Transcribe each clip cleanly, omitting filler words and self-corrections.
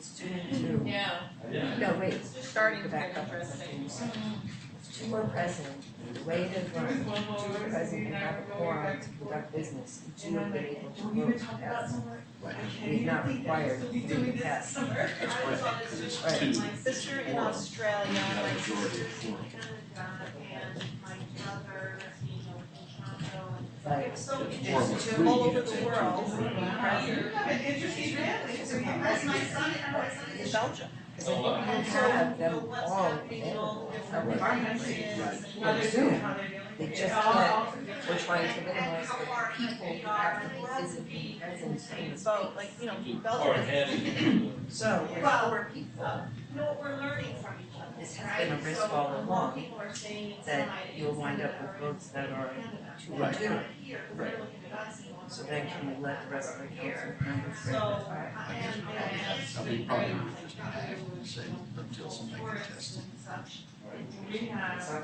student two. Yeah. No, wait, Starting to back get up. interesting. Two were present, the way it is run, two were present and have a quorum to conduct business, and two have been able to vote to pass. We've not required three to pass. That's right, because it's Right. two. My sister in Australia, You have my a majority of sister in four. Canada, and my brother, in Toronto, Like, and so Four was interesting, three, all you over could say the two. world. Interesting family. That's my son and my son In is. Belgium. because I think you have them all available. Or Zoom, they just can't, we're trying to minimize the people who have to be physically present in the So, space. like, you know, Belgium is So, we're four people, No, we're learning from each other. this has been a risk all along, People are saying it's that not you'll wind up with votes that are two and Right. two. here, they're looking at us. So then can we let the rest of the council members So, break the tie? I mean, probably just not have to say until somebody contests it.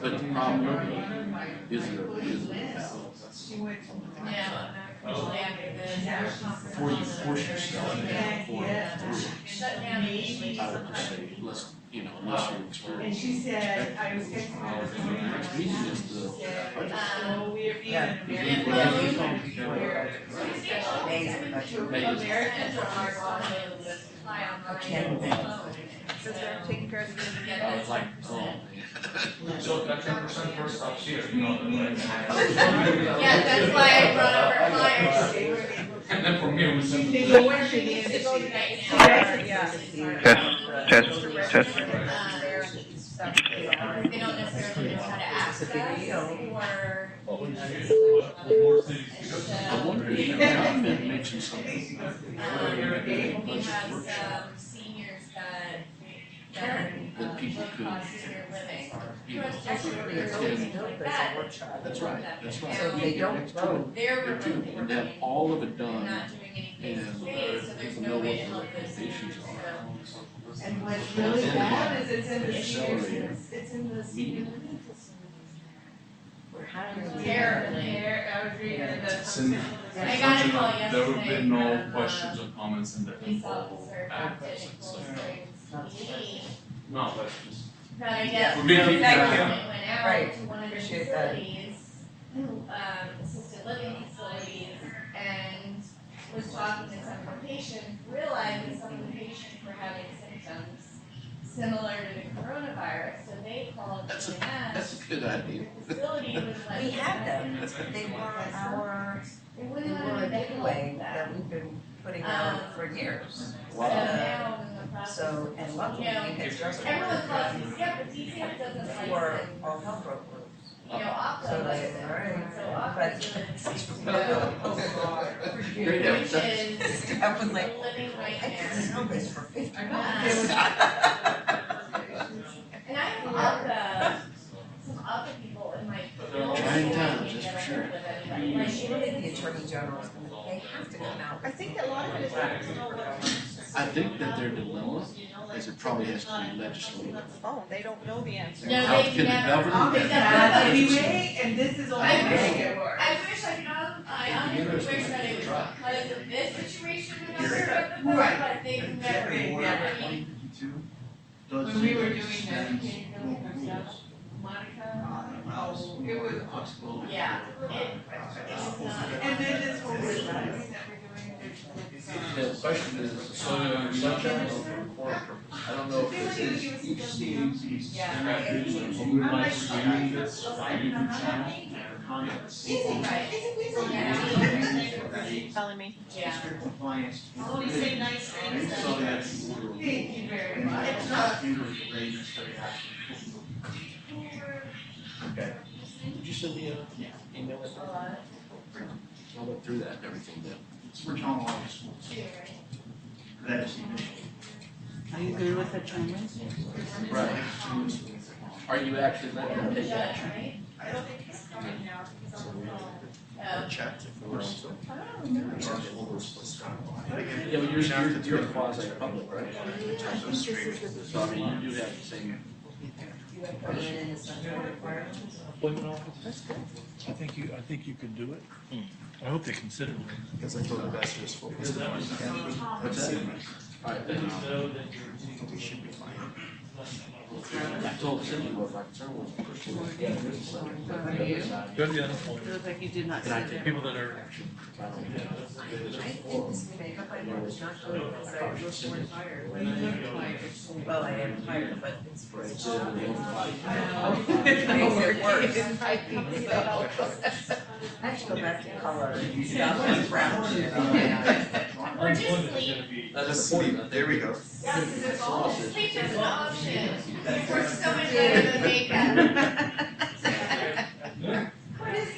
But the problem is there is a ballot. Yeah. Usually after this. Before you force yourself to have four Shut down usually I would just say, let's, you know, unless you're And experienced. she said, I was texting her. Next meeting is the budget. So we are being Yeah. an Yeah, American. we don't before May's production. May. Ken May. Since they're taking care of the I was like, oh, man. So that 10% first stops here, you know, right? Yeah, that's why I brought up her flyers. And then from here, we send They them. go where she She needs to go tonight now. Yeah. Test. They don't necessarily know how to access or. I wonder if you have been mentioned something. We have some seniors That people live could, on senior living. you know, Technically, it's always built as a workshop. that's right, that's right. So if they don't vote, They're They're two, remotely and to have working. all of it They're done, not doing any and face-to-face, so there's people no know way what to the help those recommendations seniors. are. And what's really bad is it's in the Accelerated. seniors, it's in the senior living facilities. we're hiring. Terribly. I was reading the. Cindy. I got a call There would yesterday be no from, questions or comments in the police info officer back in adverts, so. Cold Springs. No, that's just. But I guess We're being the keep government track. went out Right. to one of the Appreciate that. facilities, assisted living facilities, and was talking to some of the patients, realized that some of the patients were having symptoms similar to the coronavirus, so they called That's a, CNS. that's a good idea. The facility was like. We had them, but they were our, They they wouldn't were let a me help giveaway them. that we've been putting out for years. So Wow. now in the process. So, and luckily, we had just Everyone calls me, yeah, but DCF doesn't like for them, all health broke loose. you know, Optum So likes they, them. alright, So but. Optum is, which is I was like, living I right can there. sell this for $50. And I have some other people in my building. Trying times, that that's I for work sure. with everybody. Like, She really, the attorney general is gonna, they have to come out. I think that a lot of it is that people don't know. I think that their dilemma is it probably has to be legislative. Oh, they don't know the answer. No, How they can the never. government- They never- Anyway, and this is only I gonna get worse. I wish I could, I honestly wish that it was because of this situation when I was with them, Right. but they've never, I mean, When we were doing that, Monica, oh, it was awesome. yeah, it's not. And then this whole thing that we're doing, The question is, so sunshine or for report purpose? I don't know if this is each CSC. Yeah. Telling me. Yeah. only say nice things. Thank you very much. Okay. Did you send me a email? I'll look through that and everything then. For John Wallace Schools. That is. Are you good with the timer? Right. Are you actually ready to take action? Right? I don't think he's coming now because I'm on the phone. Oh. Chat if it was. Oh, no. Yeah, but you're quasi public, right? So I mean, you do have the same. You have put it in the sunshine requirements? That's good. I think you could do it. I hope they consider it. Because I thought the best was focused on. What's that? All right, then, we should be fine. I told Cindy what my concern was. Good, yeah, that's fine. It looks like you did not see And I that. People that are, I think this makeup I know is not good because I look more tired. Well, I am tired, but it's for a job. Makes it worse. I think so. I have to go back to color. Stop brown shit on my eyes. Or just sleep. That's the point. There we go. Yeah, because there's all, sleep is an option. It works so much better than makeup. What is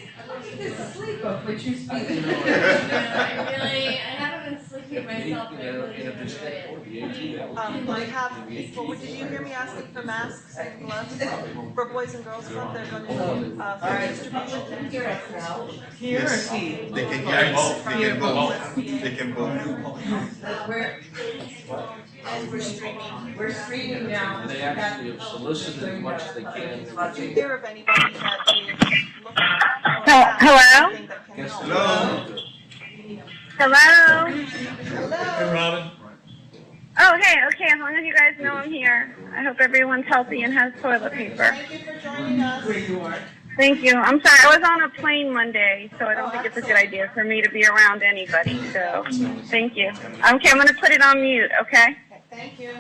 this sleep of which you're speaking? No, I haven't been sleeping myself, but I really And if it's enjoy it. I have, well, did you hear me asking for masks and gloves for boys and girls club? They're going to, for distribution. Hear us now. Here or Yes. see? They can, Yeah, yes, both. they can both, they can both. But we're streaming now. And they actually have solicited as much as they can. Do you hear of anybody that is looking Hello? anything that can Guess help? Hello? Hello? hey, Robin. Oh, hey, okay, as long as you guys know I'm here. I hope everyone's healthy and has toilet paper. Thank you for joining us. Thank you. I'm sorry, I was on a plane Monday, so I don't think it's a good idea for me to be around anybody, so thank you. Okay, I'm gonna put it on mute, okay? Okay, thank you.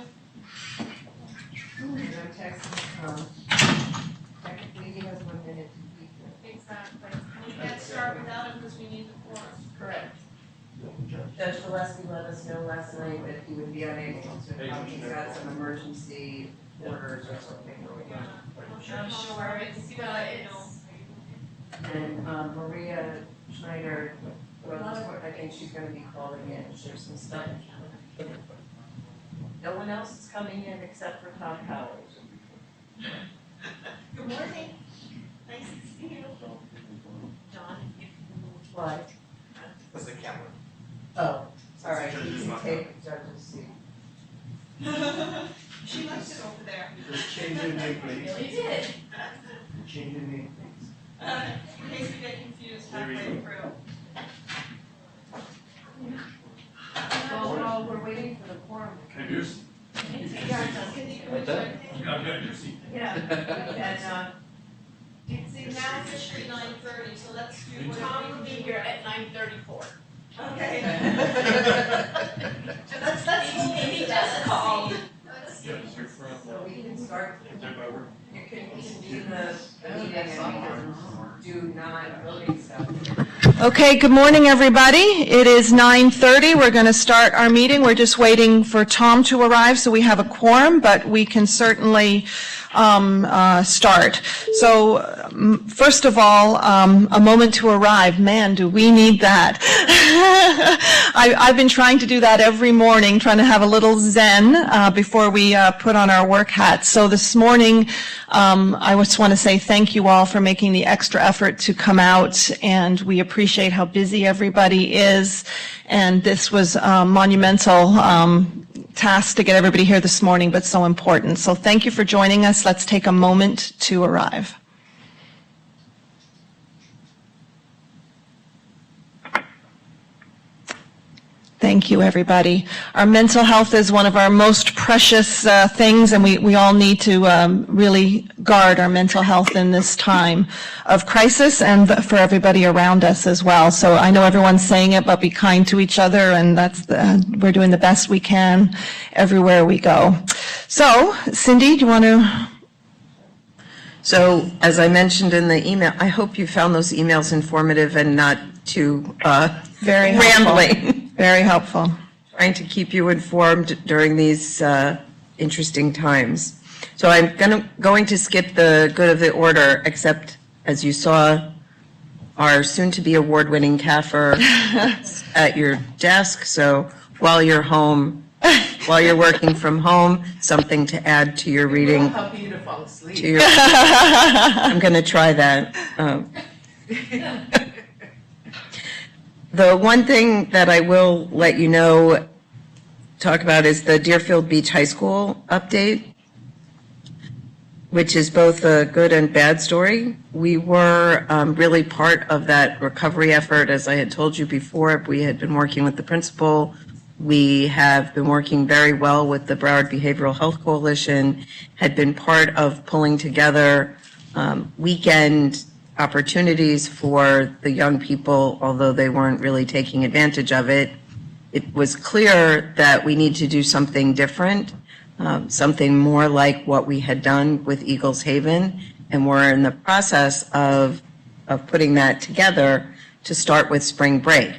I'm texting Tom. Technically, he has 1 minute to speak. Exactly. We can't start without him because we need the forum. Correct. Judge Gillespie let us know last night that he would be unable to come. He's got some emergency orders or something going on. I'm sure it's, And Maria Schneider, I think she's gonna be calling in, there's some stuff. No one else is coming in except for Tom Powers. Good morning. Nice to see you. John. What? That's the camera. Oh, sorry, you can take the judge's seat. She left it over there. Just change your name, please. really did. Change your name, please. In case we get confused halfway through. Well, we're waiting for the quorum. Hey, yours? What's that? I'm good, your seat. Yeah, and, See, now it's officially 9:30, so let's do what. Tom will be here at 9:34. Okay. Let's hold it. He just called. Yeah, it's your friend. so we can start, Take over. you can convene the meeting and we can do non-voting stuff. Okay, good morning, everybody. It is 9:30. We're going to start our meeting. We're just waiting for Tom to arrive, so we have a quorum, but we can certainly start. So, first of all, a moment to arrive. Man, do we need that. I've been trying to do that every morning, trying to have a little zen before we put on our work hats. So this morning, I just want to say thank you all for making the extra effort to come out, and we appreciate how busy everybody is. And this was a monumental task to get everybody here this morning, but so important. So thank you for joining us. Let's take a moment to arrive. Thank you, everybody. Our mental health is one of our most precious things, and we all need to really guard our mental health in this time of crisis and for everybody around us as well. So I know everyone's saying it, but be kind to each other, and we're doing the best we can everywhere we go. So, Cindy, do you want to? So, as I mentioned in the email, I hope you found those emails informative and not too Very helpful. rambling. Very helpful. Trying to keep you informed during these interesting times. So I'm going to skip the good of the order, except as you saw, our soon-to-be award-winning CAFR at your desk. So while you're home, while you're working from home, something to add to your reading. Help you to fall asleep. I'm going to try that. The one thing that I will let you know, talk about is the Deerfield Beach High School update, which is both a good and bad story. We were really part of that recovery effort. As I had told you before, we had been working with the principal, We have been working very well with the Broward Behavioral Health Coalition, had been part of pulling together weekend opportunities for the young people, although they weren't really taking advantage of it. It was clear that we need to do something different, something more like what we had done with Eagles Haven, and we're in the process of putting that together to start with spring break.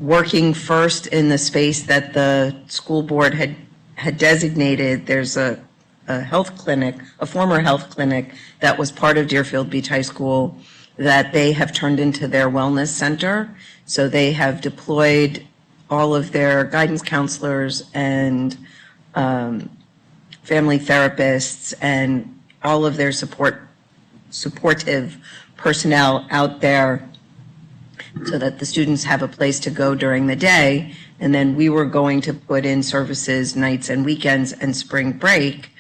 Working first in the space that the school board had designated, there's a health clinic, a former health clinic that was part of Deerfield Beach High School that they have turned into their wellness center. So they have deployed all of their guidance counselors and family therapists and all of their supportive personnel out there so that the students have a place to go during the day. And then we were going to put in services nights and weekends and spring break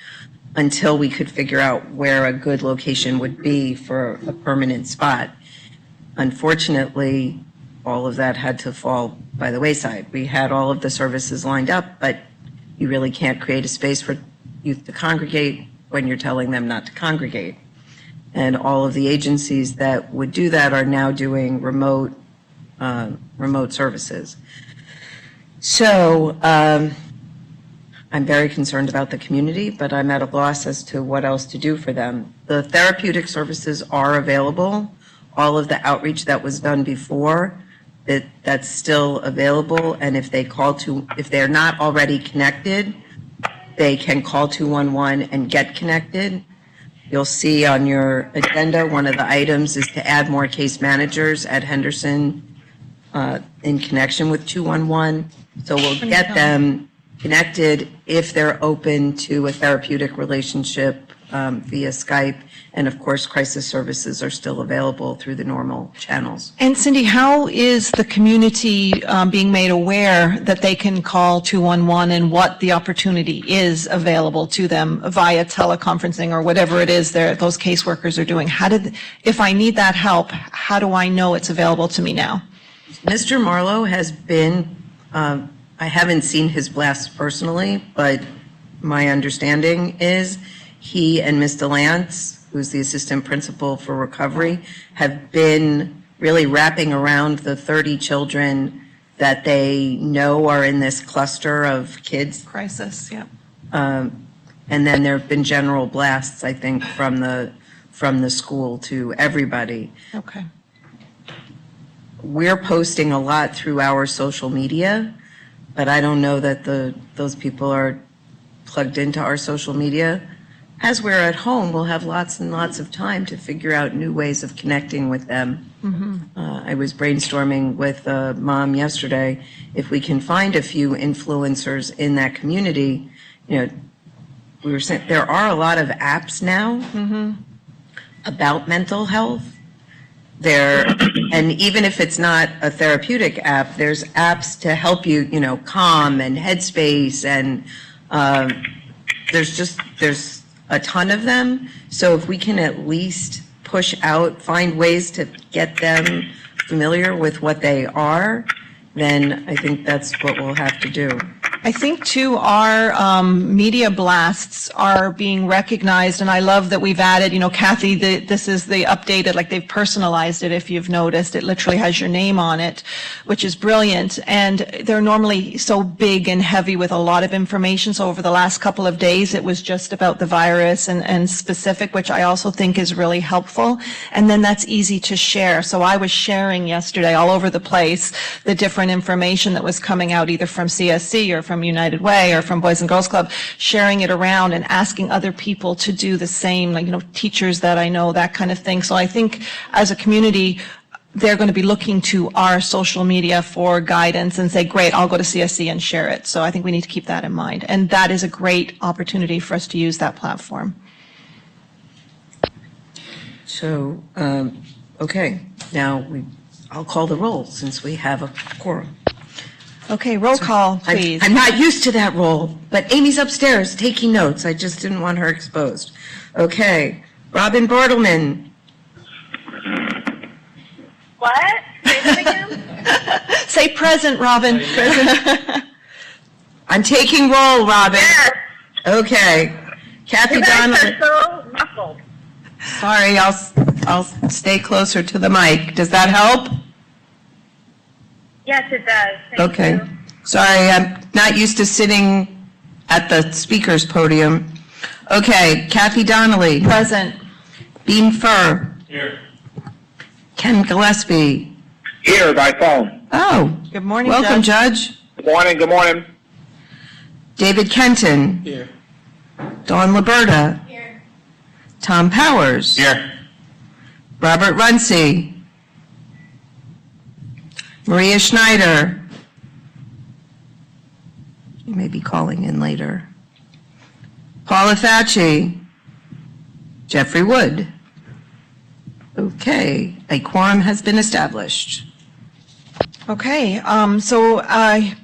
until we could figure out where a good location would be for a permanent spot. Unfortunately, all of that had to fall by the wayside. We had all of the services lined up, but you really can't create a space for youth to congregate when you're telling them not to congregate. And all of the agencies that would do that are now doing remote services. So I'm very concerned about the community, but I'm at a loss as to what else to do for them. The therapeutic services are available. All of the outreach that was done before, that's still available. And if they're not already connected, they can call 211 and get connected. You'll see on your agenda, one of the items is to add more case managers at Henderson in connection with 211. So we'll get them connected if they're open to a therapeutic relationship via Skype. And of course, crisis services are still available through the normal channels. And Cindy, how is the community being made aware that they can call 211 and what the opportunity is available to them via teleconferencing or whatever it is those caseworkers are doing? If I need that help, how do I know it's available to me now? Mr. Marlowe has been, I haven't seen his blasts personally, but my understanding is he and Ms. DeLance, who's the assistant principal for recovery, have been really wrapping around the 30 children that they know are in this cluster of kids. Crisis, yeah. And then there have been general blasts, I think, from the school to everybody. Okay. We're posting a lot through our social media, but I don't know that those people are plugged into our social media. As we're at home, we'll have lots and lots of time to figure out new ways of connecting with them. Mm-hmm. I was brainstorming with a mom yesterday. If we can find a few influencers in that community, we were saying there are a lot of apps now about mental health. And even if it's not a therapeutic app, there's apps to help you, Calm and Headspace, and there's a ton of them. So if we can at least push out, find ways to get them familiar with what they are, then I think that's what we'll have to do. I think, too, our media blasts are being recognized, and I love that we've added, Kathy, this is the updated, like they've personalized it, if you've noticed. It literally has your name on it, which is brilliant. And they're normally so big and heavy with a lot of information. So over the last couple of days, it was just about the virus and specific, which I also think is really helpful. And then that's easy to share. So I was sharing yesterday all over the place the different information that was coming out either from CSC or from United Way or from Boys and Girls Club, sharing it around and asking other people to do the same, like, teachers that I know, that kind of thing. So I think as a community, they're going to be looking to our social media for guidance and say, great, I'll go to CSC and share it. So I think we need to keep that in mind. And that is a great opportunity for us to use that platform. So, okay, now I'll call the roll since we have a quorum. Okay, roll call, please. I'm not used to that roll, but Amy's upstairs taking notes. I just didn't want her exposed. Okay, Robin Bartleman. What? Say that again? Say present, Robin. I'm taking roll, Robin. Yes. Okay. Kathy You guys Donnelly. are so muffled. Sorry, I'll stay closer to the mic. Does that help? Yes, it does. Thank Okay. you. Sorry, I'm not used to sitting at the speaker's podium. Okay, Kathy Donnelly. Present. Beam Fur. Here. Ken Gillespie. Here by phone. Oh, Good morning, welcome, Judge. Judge. Good morning, good morning. David Kenton. Here. Dawn Liberta. Here. Tom Powers. Here. Robert Runcie. Maria Schneider. You may be calling in later. Paula Facci. Jeffrey Wood. Okay, a quorum has been established. Okay, so I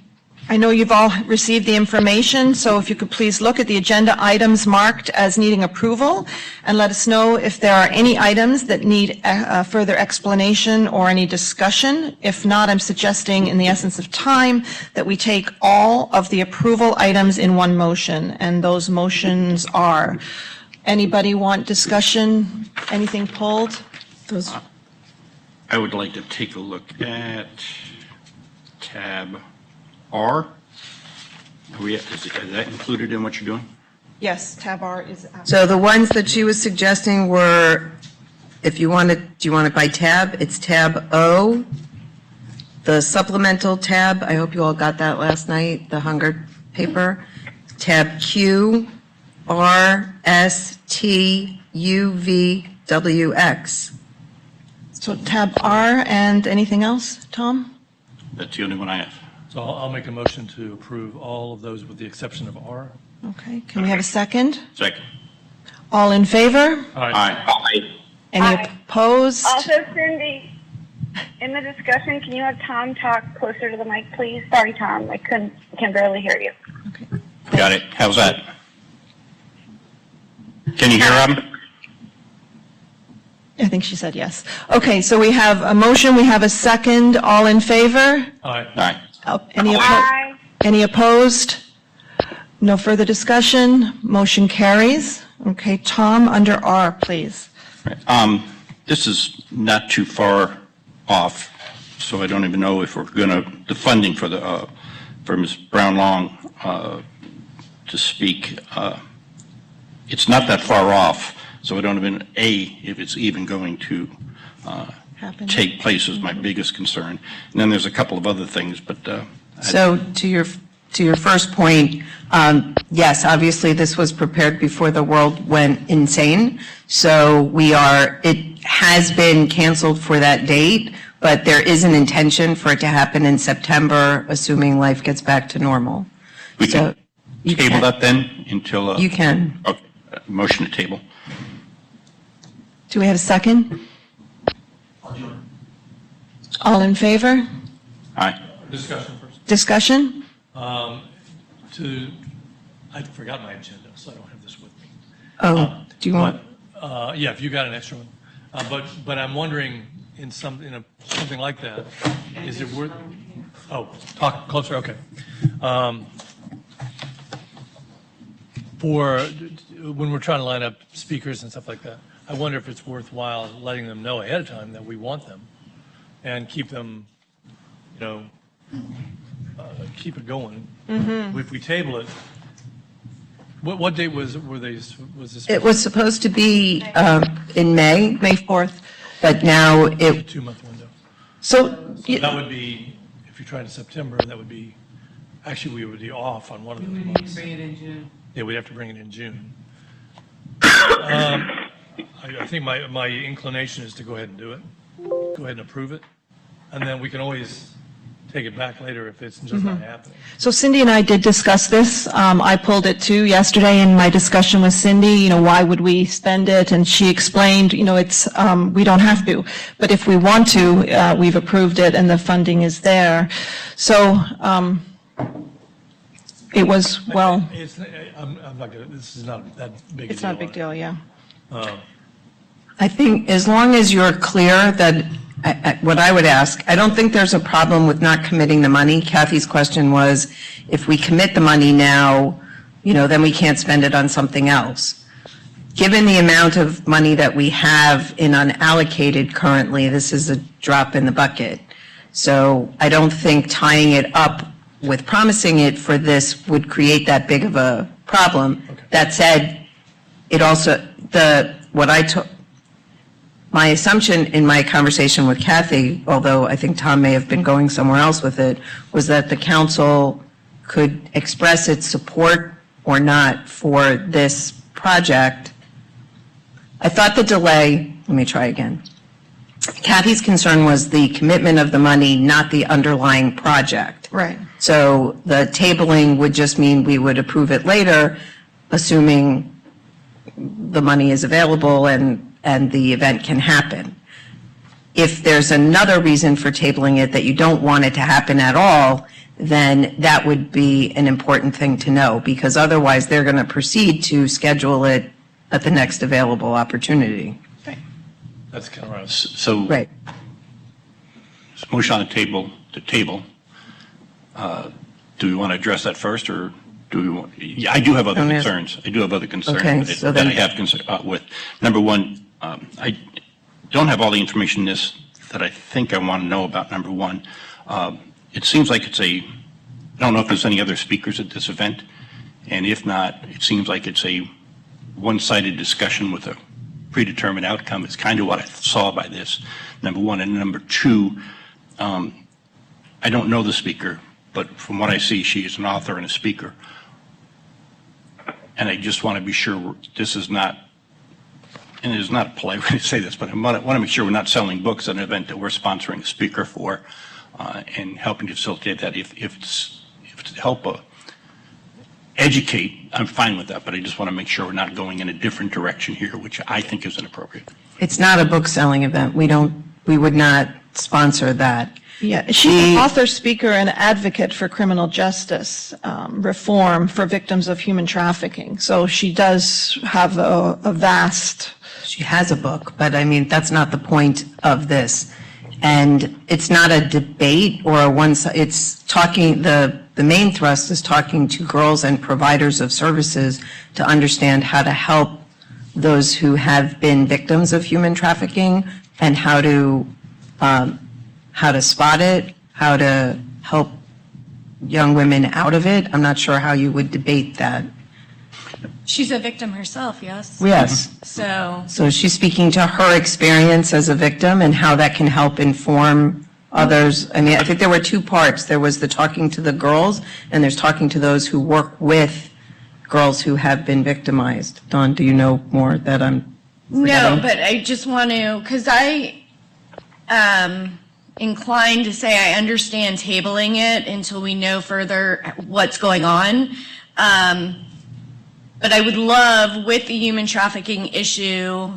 know you've all received the information, so if you could please look at the agenda items marked as needing approval and let us know if there are any items that need further explanation or any discussion. If not, I'm suggesting in the essence of time that we take all of the approval items in one motion, and those motions are, anybody want discussion, anything pulled? Those. I would like to take a look at tab R. Is that included in what you're doing? Yes, tab R is. So the ones that she was suggesting were, if you want it, do you want it by tab? It's tab O. The supplemental tab, I hope you all got that last night, the hunger paper. Tab Q, R, S, T, U, V, W, X. So tab R and anything else, Tom? That's the only one I have. So I'll make a motion to approve all of those with the exception of R. Okay, can we have a second? Second. All in favor? Aye. Any Aye. opposed? Also, Cindy, in the discussion, can you have Tom talk closer to the mic, please? Sorry, Tom, I can barely hear you. Okay. Got it. How's that? Can you hear Robin? I think she said yes. Okay, so we have a motion, we have a second, all in favor? Aye. Aye. Aye. Any opposed? No further discussion, motion carries. Okay, Tom, under R, please. Right. This is not too far off, so I don't even know if we're going to, the funding for Ms. Brown-Long to speak, it's not that far off, so I don't even, if it's even going to Happen. take place is my biggest concern. And then there's a couple of other things, but So to your first point, yes, obviously this was prepared before the world went insane. So it has been canceled for that date, but there is an intention for it to happen in September, assuming life gets back to normal. we So can you table can- that then until. You can. Okay, motion to table. Do we have a second? All in favor? Aye. Discussion first. Discussion? I forgot my agenda, so I don't have this with me. Oh, do you want? Yeah, if you got an extra one. But I'm wondering, in something like that, is it worth, talk closer, okay. When we're trying to line up speakers and stuff like that, I wonder if it's worthwhile letting them know ahead of time that we want them and keep them, keep it going. If we table it, what date was this? It was supposed to be in May, May 4th. but now A it, 2-month window. So, That would be, if you tried in September, that would be, actually, we would be off on one of those months. Bring it in June. Yeah, we'd have to bring it in June. I think my inclination is to go ahead and do it. Go ahead and approve it. And then we can always take it back later if it's just not happening. so Cindy and I did discuss this. I pulled it too yesterday in my discussion with Cindy, why would we spend it? And she explained, it's, we don't have to. But if we want to, we've approved it and the funding is there. So, it was, well, I'm not gonna, this is not that big a deal. it's not a big deal, yeah. I think as long as you're clear that what I would ask, I don't think there's a problem with not committing the money. Kathy's question was, if we commit the money now, then we can't spend it on something else. Given the amount of money that we have in unallocated currently, this is a drop in the bucket. So I don't think tying it up with promising it for this would create that big of a problem. Okay. That said, it also, my assumption in my conversation with Kathy, although I think Tom may have been going somewhere else with it, was that the council could express its support or not for this project. I thought the delay, let me try again. Kathy's concern was the commitment of the money, not the underlying project. Right. So the tabling would just mean we would approve it later, assuming the money is available and the event can happen. If there's another reason for tabling it that you don't want it to happen at all, then that would be an important thing to know, because otherwise they're going to proceed to schedule it at the next available opportunity. That's kind of right. So. Right. Motion on the table, do we want to address that first, or do we want, yeah, I do have other concerns. I do have other concerns Okay, that so that I then- have concern with. Number one, I don't have all the information in this that I think I want to know about. Number one, it seems like I don't know if there's any other speakers at this event, and if not, it seems like it's a one-sided discussion with a predetermined outcome. Is kind of what I saw by this, number one. And number two, I don't know the speaker, but from what I see, she is an author and a speaker. And I just want to be sure this is not, and it is not a polite way to say this, but I want to make sure we're not selling books at an event that we're sponsoring a speaker for, and helping to facilitate that. If it's to help educate, I'm fine with that, but I just want to make sure we're not going in a different direction here, which I think is inappropriate. It's not a book selling event. We would not sponsor that. Yeah, she's an author, speaker, and advocate for criminal justice reform for victims of human trafficking. So she does have a vast... She has a book, but I mean, that's not the point of this. And it's not a debate or a one-side, it's talking, the main thrust is talking to girls and providers of services to understand how to help those who have been victims of human trafficking, and how to spot it, how to help young women out of it. I'm not sure how you would debate that. She's a victim herself, yes? Yes. So she's speaking to her experience as a victim and how that can help inform others. I mean, I think there were two parts. There was the talking to the girls, and there's talking to those who work with girls who have been victimized. Dawn, do you know more that I'm forgetting? No, but I just want to, because I inclined to say I understand tabling it until we know further what's going on. But I would love, with the human trafficking issue,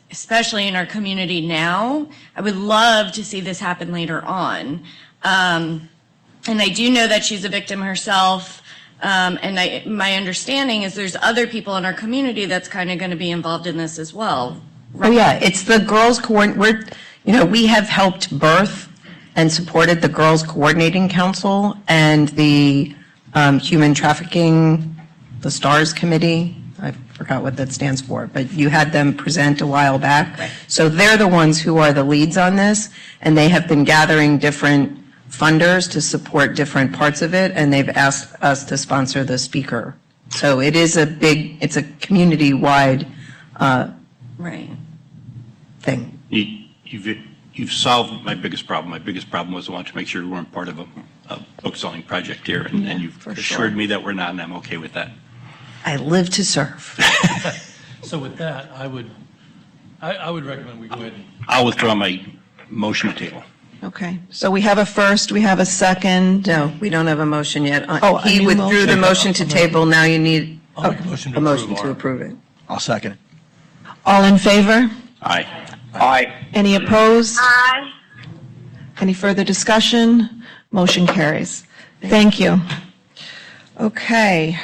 especially in our community now, I would love to see this happen later on. And I do know that she's a victim herself. And my understanding is there's other people in our community that's kind of going to be involved in this as well. Oh, yeah, it's the girls we have helped birth and supported the Girls Coordinating Council and the Human Trafficking, the STARS Committee. I forgot what that stands for, but you had them present a while back. Right. So they're the ones who are the leads on this, and they have been gathering different funders to support different parts of it, and they've asked us to sponsor the speaker. So it's a community-wide Right. thing. You've solved my biggest problem. My biggest problem was I wanted to make sure we weren't part of a book-selling project here, and you've assured me that we're not, and I'm okay with that. I live to serve. So with that, I would recommend we go ahead and I'll withdraw my motion to table. Okay, so we have a first, we have a second. No, we don't have a motion yet. Oh, a He new withdrew the motion. motion to table, now you need I'll make a motion to a motion approve to our- approve it. I'll second it. All in favor? Aye. Aye. Any opposed? Aye. Any further discussion? Motion carries. Thank you. Okay.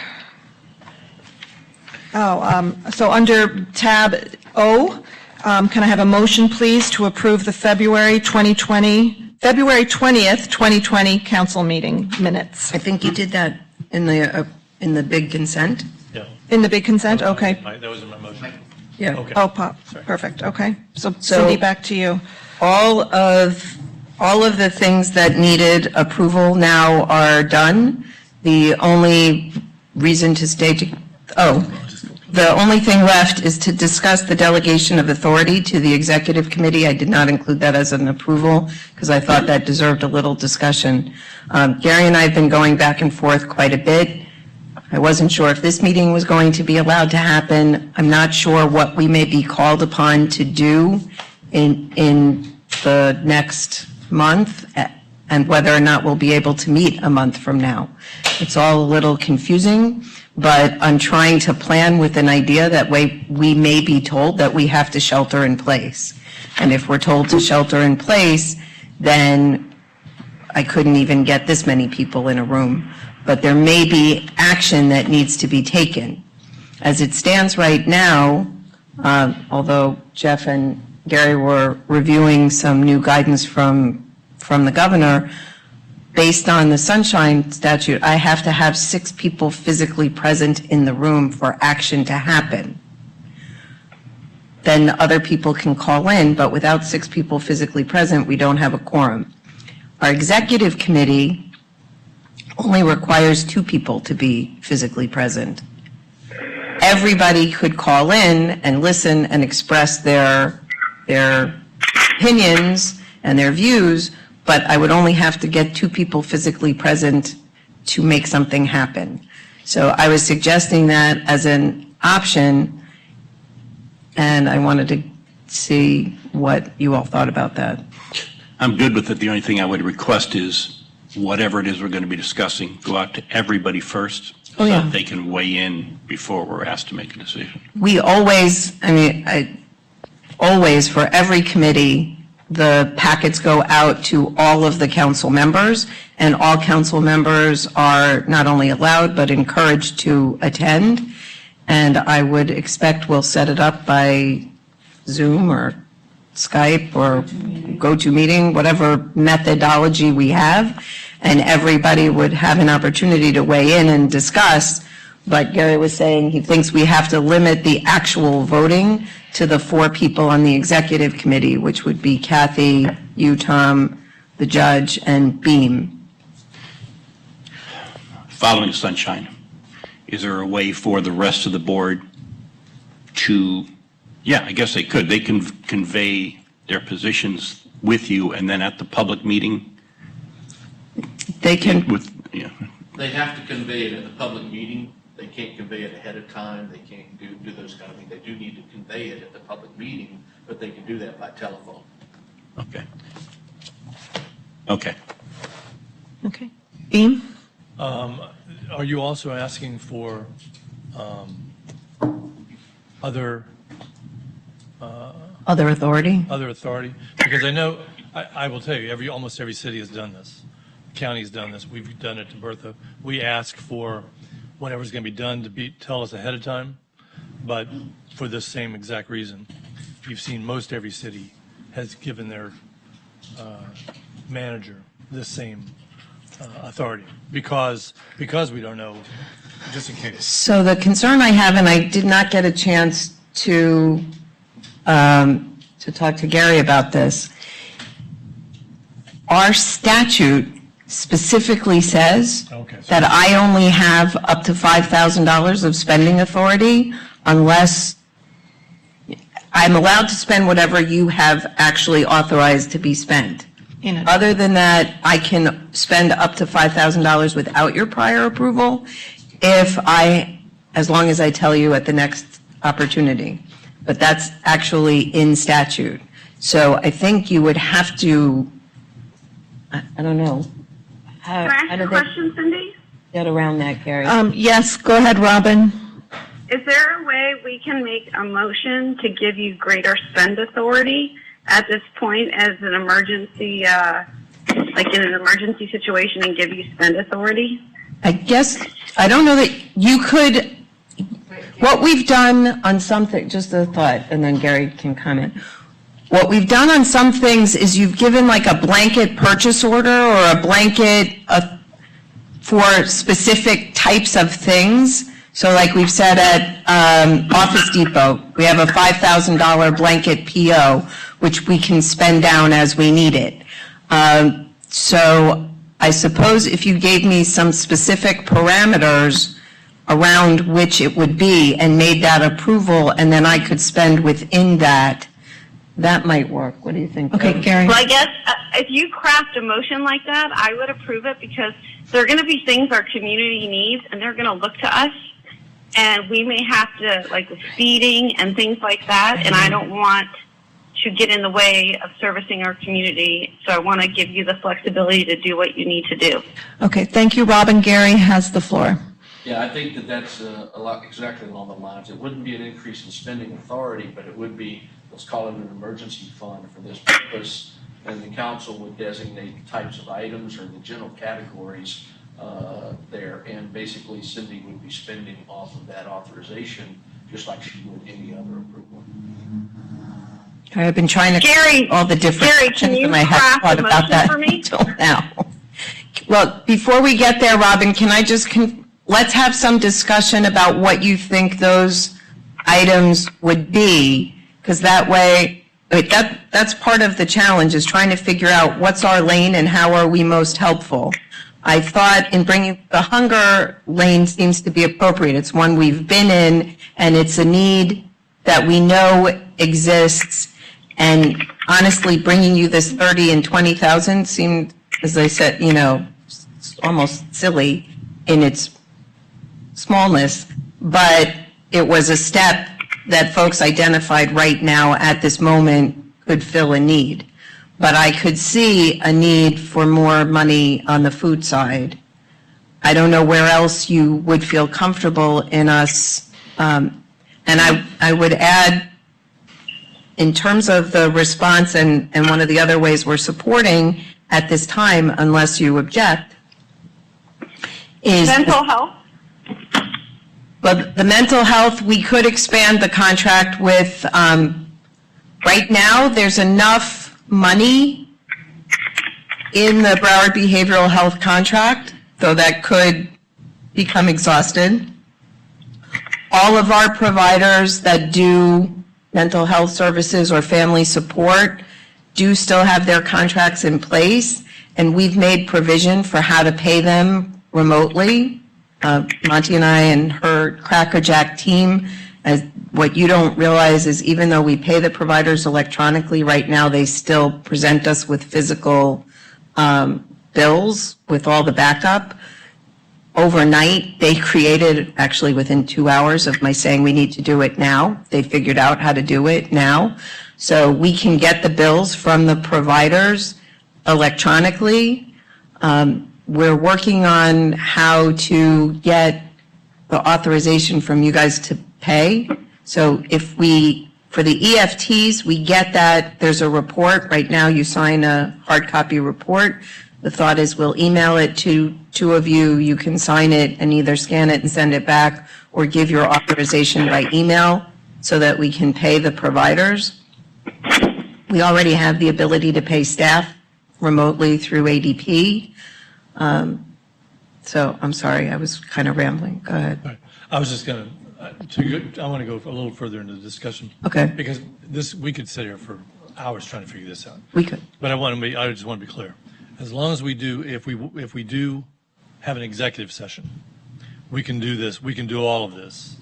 So under tab O, Can I have a motion, please, to approve the February 20th, 2020 council meeting minutes? I think you did that in the big consent. Yeah. In the big consent? Okay. That was in my motion. Yeah. Okay. Oh, perfect, okay. So Cindy, back to you. All of the things that needed approval now are done. The only reason to stay the only thing left is to discuss the delegation of authority to the executive committee. I did not include that as an approval because I thought that deserved a little discussion. Gary and I have been going back and forth quite a bit. I wasn't sure if this meeting was going to be allowed to happen. I'm not sure what we may be called upon to do in the next month and whether or not we'll be able to meet a month from now. It's all a little confusing, but I'm trying to plan with an idea that we may be told that we have to shelter in place. And if we're told to shelter in place, then I couldn't even get this many people in a room. But there may be action that needs to be taken. As it stands right now, although Jeff and Gary were reviewing some new guidance from the governor, based on the sunshine statute, I have to have 6 people physically present in the room for action to happen. Then other people can call in, but without 6 people physically present, we don't have a quorum. Our executive committee only requires 2 people to be physically present. Everybody could call in and listen and express their opinions and their views, but I would only have to get 2 people physically present to make something happen. So I was suggesting that as an option, and I wanted to see what you all thought about that. I'm good with it. The only thing I would request is whatever it is we're going to be discussing, go out to everybody first. Oh, yeah. So that they can weigh in before we're asked to make a decision. We always, always for every committee, the packets go out to all of the council members, and all council members are not only allowed but encouraged to attend. And I would expect we'll set it up by Zoom or Skype or GoToMeeting, whatever methodology we have, and everybody would have an opportunity to weigh in and discuss. But Gary was saying he thinks we have to limit the actual voting to the 4 people on the executive committee, which would be Kathy, you, Tom, the judge, and Beam. Following sunshine, is there a way for the rest of the board to, I guess they could. They can convey their positions with you, and then at the public meeting, they can. They have to convey it at the public meeting. They can't convey it ahead of time. They can't do those kind of things. They do need to convey it at the public meeting, but they can do that by telephone. Okay. Okay. Beam? Are you also asking for other authority? Other authority? Because I know, I will tell you, almost every city has done this. County's done this. We've done it to Bertha. We ask for whatever's going to be done to tell us ahead of time, but for this same exact reason. You've seen most every city has given their manager the same authority because we don't know, just in case. So the concern I have, and I did not get a chance to talk to Gary about this, our statute specifically says that I only have up to $5,000 of spending authority unless I'm allowed to spend whatever you have actually authorized to be spent. Other than that, I can spend up to $5,000 without your prior approval as long as I tell you at the next opportunity. But that's actually in statute. So I think you would have to, I don't know. Can I ask a question, Cindy? Get around that, Gary. Yes, go ahead, Robin. Is there a way we can make a motion to give you greater spend authority at this point as an emergency, like in an emergency situation, and give you spend authority? I guess, I don't know that you could, What we've done on something, just a thought, and then Gary can comment. What we've done on some things is you've given like a blanket purchase order or a blanket for specific types of things. So like we've said at Office Depot, we have a $5,000 blanket PO, which we can spend down as we need it. So I suppose if you gave me some specific parameters around which it would be and made that approval, and then I could spend within that, that might work. What do you think? Okay, Gary. Well, I guess if you craft a motion like that, I would approve it because there are going to be things our community needs, and they're going to look to us, and we may have to, like with feeding and things like that, and I don't want to get in the way of servicing our community, so I want to give you the flexibility to do what you need to do. Okay, thank you, Robin. Gary has the floor. Yeah, I think that that's a lot, exactly along the lines. It wouldn't be an increase in spending authority, but it would be, let's call it an emergency fund for this purpose. And the council would designate the types of items or the general categories there. And basically Cindy would be spending off of that authorization, just like she would any other approval. Okay, I've been trying to Gary, all the different can you in my head craft a thought about motion that for me? until now. Well, before we get there, Robin, can I just, let's have some discussion about what you think those items would be, because that way, that's part of the challenge, is trying to figure out what's our lane and how are we most helpful. I thought in bringing the hunger lane seems to be appropriate. It's one we've been in, and it's a need that we know exists. And honestly, bringing you this 30 and 20,000 seemed, as I said, almost silly in its smallness, but it was a step that folks identified right now at this moment could fill a need. But I could see a need for more money on the food side. I don't know where else you would feel comfortable in us. And I would add, in terms of the response and one of the other ways we're supporting at this time, unless you object, is Mental health? But the mental health, we could expand the contract with, right now, there's enough money in the Broward Behavioral Health contract, though that could become exhausted. All of our providers that do mental health services or family support do still have their contracts in place, and we've made provision for how to pay them remotely. Monty and I and her Cracker Jack team, what you don't realize is even though we pay the providers electronically right now, they still present us with physical bills with all the backup. Overnight, they created, actually within 2 hours of my saying we need to do it now, they figured out how to do it now. So we can get the bills from the providers electronically. We're working on how to get the authorization from you guys to pay. So if for the EFTs, we get that, there's a report. Right now, you sign a hard copy report. The thought is we'll email it to two of you. You can sign it and either scan it and send it back or give your authorization by email so that we can pay the providers. We already have the ability to pay staff remotely through ADP. So I'm sorry, I was kind of rambling. Go ahead. All right. I was just going I want to go a little further into the discussion. Okay. Because we could sit here for hours trying to figure this out. We could. But I just want to be clear. As long as we do, if we do have an executive session, we can do this, we can do all of this.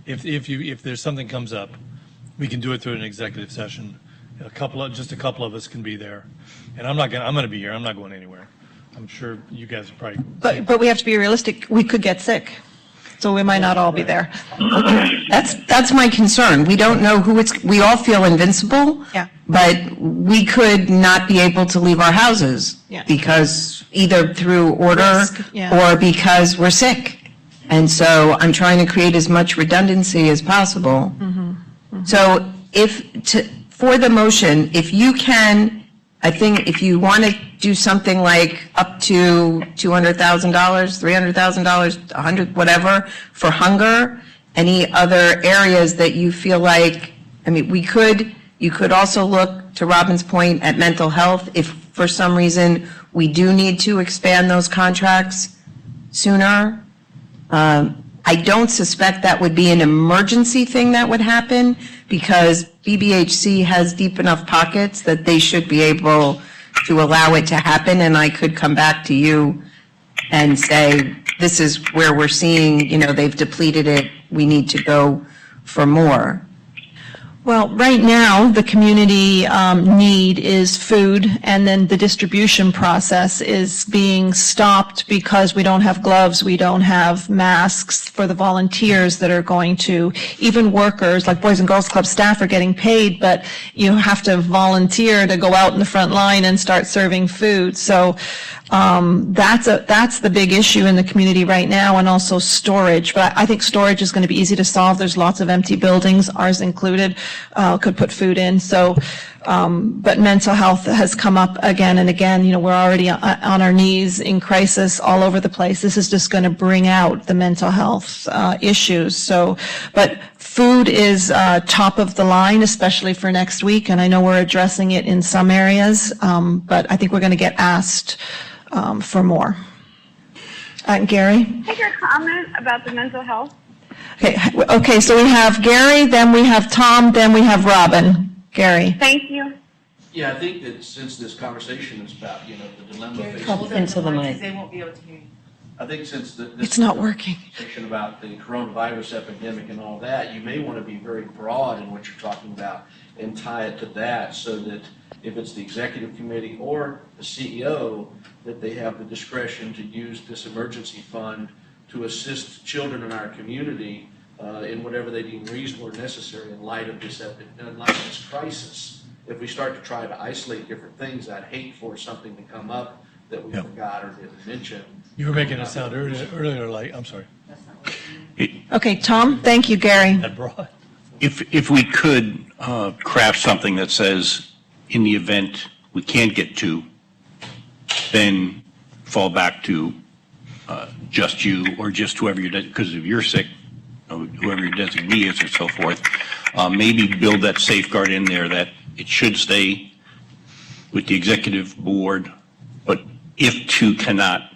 If there's something comes up, we can do it through an executive session. Just a couple of us can be there. And I'm going to be here. I'm not going anywhere. I'm sure you guys are probably. But we have to be realistic. We could get sick, so we might not all be there. That's my concern. We don't know we all feel invincible. Yeah. But we could not be able to leave our houses. Yeah. Because either through order yeah. or because we're sick. And so I'm trying to create as much redundancy as possible. Mm-hmm. Mm-hmm. So for the motion, if you can, I think if you want to do something like up to $200,000, $300,000, $100, whatever, for hunger, Any other areas that you feel like, I mean, you could also look, to Robin's point, at mental health. If for some reason we do need to expand those contracts sooner. I don't suspect that would be an emergency thing that would happen, because BBHC has deep enough pockets that they should be able to allow it to happen, and I could come back to you and say, this is where we're seeing, they've depleted it, we need to go for more. Well, right now, the community need is food, and then the distribution process is being stopped because we don't have gloves, we don't have masks for the volunteers that are going to, even workers, like Boys and Girls Club staff are getting paid, but you have to volunteer to go out in the front line and start serving food. So that's the big issue in the community right now, and also storage. But I think storage is going to be easy to solve. There's lots of empty buildings, ours included, could put food in. So, but mental health has come up again and again. We're already on our knees in crisis all over the place. This is just going to bring out the mental health issues. So, but food is top of the line, especially for next week. And I know we're addressing it in some areas, but I think we're going to get asked for more. Gary? Take your comment about the mental health. Okay, so we have Gary, then we have Tom, then we have Robin. Gary? Thank you. Yeah, I think that since this conversation is about, the dilemma facing. Talk into the mic. They won't be able to hear you. I think since this. It's not working. Conversation about the coronavirus epidemic and all that, you may want to be very broad in what you're talking about and tie it to that, so that if it's the executive committee or the CEO, that they have the discretion to use this emergency fund to assist children in our community in whatever they deem reasonable or necessary in light of this crisis. If we start to try to isolate different things, I'd hate for something to come up that we forgot or didn't mention. You were making it sound earlier like, I'm sorry. Okay, Tom, thank you, Gary. That broad. If we could craft something that says, in the event we can't get to, then fall back to just you or just whoever you're, because if you're sick, whoever your designee is and so forth, maybe build that safeguard in there that it should stay with the executive board, but if two cannot,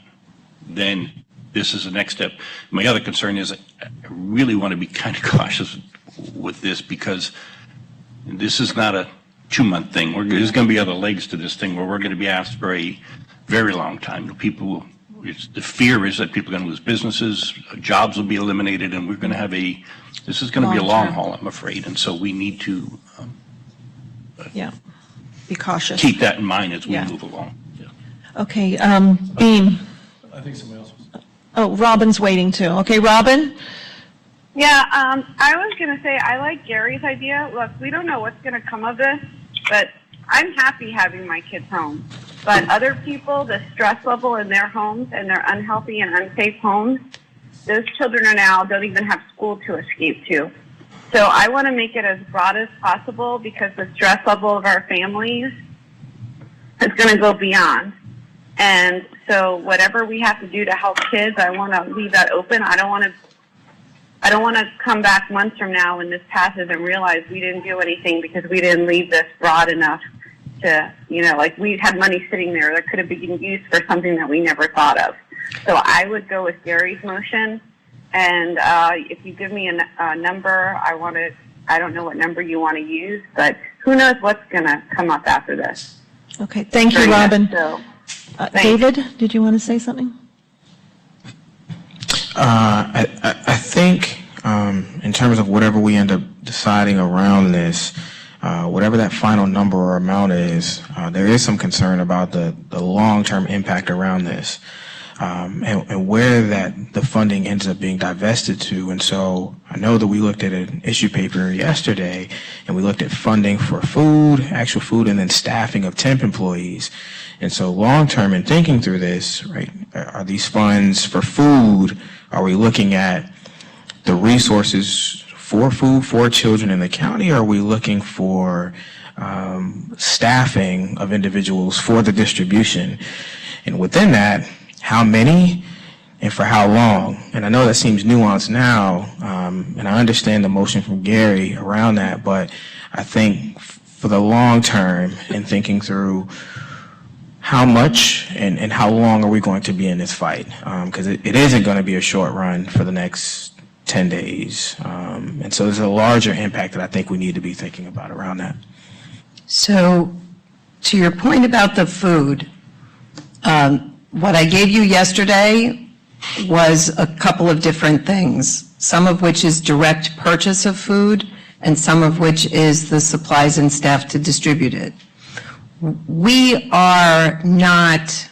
then this is the next step. My other concern is I really want to be kind of cautious with this, because this is not a 2-month thing. There's going to be other legs to this thing where we're going to be asked for a very long time. The fear is that people are going to lose businesses, jobs will be eliminated, and we're going to have this is going to be a long haul, I'm afraid. And so we need to be cautious. Keep that in mind as we move along. Okay, Beam. I think somebody else was. Oh, Robin's waiting too. Okay, Robin? Yeah, I was going to say, I like Gary's idea. Look, we don't know what's going to come of this, but I'm happy having my kids home. But other people, the stress level in their homes and their unhealthy and unsafe homes, those children don't even have school to escape to. So I want to make it as broad as possible, because the stress level of our families is going to go beyond. And so whatever we have to do to help kids, I want to leave that open. I don't want to come back months from now when this passes and realize we didn't do anything because we didn't leave this broad enough to, like we had money sitting there that could have been used for something that we never thought of. So I would go with Gary's motion. And if you give me a number, I don't know what number you want to use, but who knows what's going to come up after this. Okay, thank you, Robin. David, did you want to say something? I think in terms of whatever we end up deciding around this, whatever that final number or amount is, there is some concern about the long-term impact around this, and where the funding ends up being divested to. And so I know that we looked at an issue paper yesterday, and we looked at funding for food, actual food, and then staffing of temp employees. And so long-term in thinking through this, right, are these funds for food, are we looking at the resources for food for children in the county, or are we looking for staffing of individuals for the distribution? And within that, how many and for how long? And I know that seems nuanced now, and I understand the motion from Gary around that, but I think for the long term and thinking through how much and how long are we going to be in this fight? Because it isn't going to be a short run for the next 10 days. And so there's a larger impact that I think we need to be thinking about around that. So to your point about the food, what I gave you yesterday was a couple of different things, some of which is direct purchase of food and some of which is the supplies and staff to distribute it. We are not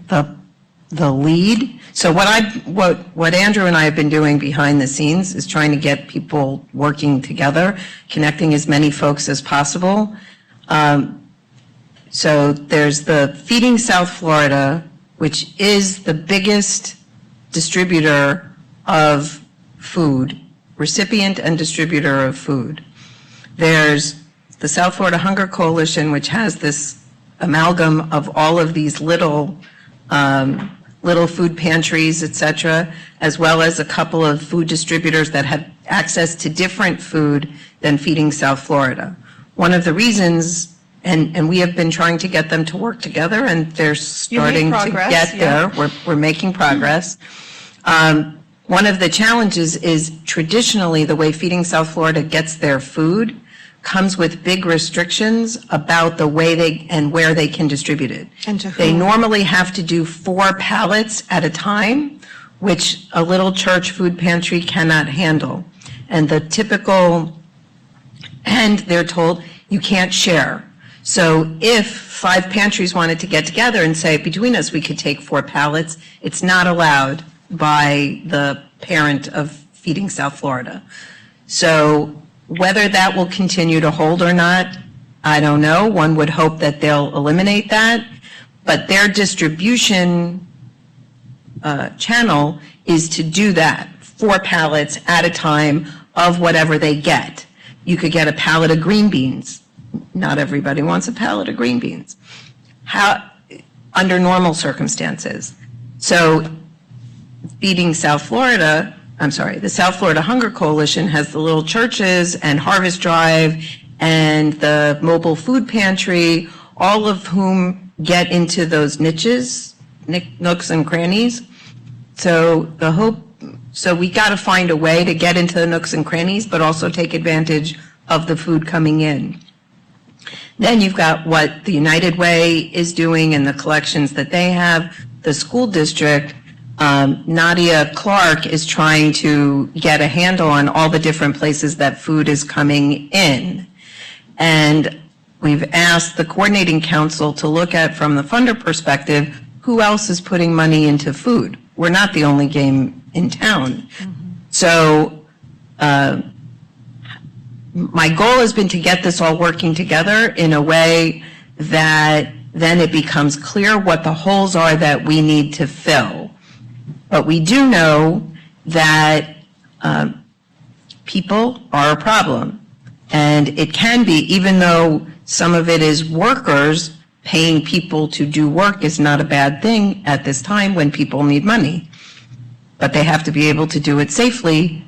the lead. So what Andrew and I have been doing behind the scenes is trying to get people working together, connecting as many folks as possible. So there's the Feeding South Florida, which is the biggest distributor of food, recipient and distributor of food. There's the South Florida Hunger Coalition, which has this amalgam of all of these little food pantries, et cetera, as well as a couple of food distributors that have access to different food than Feeding South Florida. One of the reasons, and we have been trying to get them to work together, and they're starting to get there. We're making progress. One of the challenges is traditionally the way Feeding South Florida gets their food comes with big restrictions about the way they and where they can distribute it. And to whom? They normally have to do 4 pallets at a time, which a little church food pantry cannot handle. And they're told you can't share. So if 5 pantries wanted to get together and say, between us, we could take 4 pallets, it's not allowed by the parent of Feeding South Florida. So whether that will continue to hold or not, I don't know. One would hope that they'll eliminate that. But their distribution channel is to do that, 4 pallets at a time of whatever they get. You could get a pallet of green beans. Not everybody wants a pallet of green beans. Under normal circumstances. So Feeding South Florida, the South Florida Hunger Coalition has the little churches and Harvest Drive and the mobile food pantry, all of whom get into those niches, nooks and crannies. So we got to find a way to get into the nooks and crannies, but also take advantage of the food coming in. Then you've got what the United Way is doing and the collections that they have. The school district, Nadia Clark is trying to get a handle on all the different places that food is coming in. And we've asked the coordinating council to look at, from the funder perspective, who else is putting money into food. We're not the only game in town. Mm-hmm. So my goal has been to get this all working together in a way that then it becomes clear what the holes are that we need to fill. But we do know that people are a problem. And it can be, even though some of it is workers, paying people to do work is not a bad thing at this time when people need money. But they have to be able to do it safely.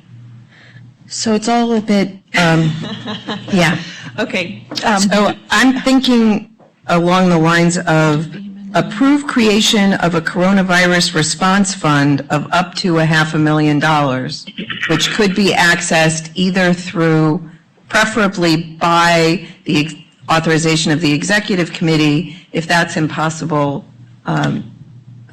So it's all a bit, yeah. Okay. So I'm thinking along the lines of approve creation of a coronavirus response fund of up to $500,000, which could be accessed either through, preferably by the authorization of the executive committee, if that's impossible,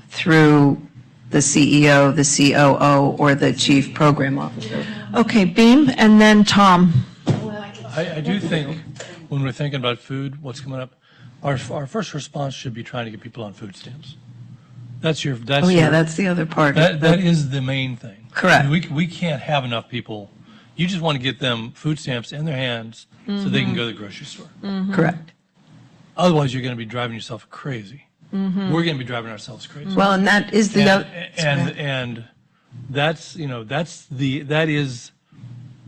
through the CEO, the COO, or the chief program officer. Okay, Beam, and then Tom. I do think when we're thinking about food, what's coming up, our first response should be trying to get people on food stamps. That's the other part. That is the main thing. Correct. I mean, we can't have enough people. You just want to get them food stamps in their hands so they can go to the grocery store. Mm-hmm. Correct. Otherwise, you're going to be driving yourself crazy. Mm-hmm. We're going to be driving ourselves crazy. Well, and that is the other. And that's, that is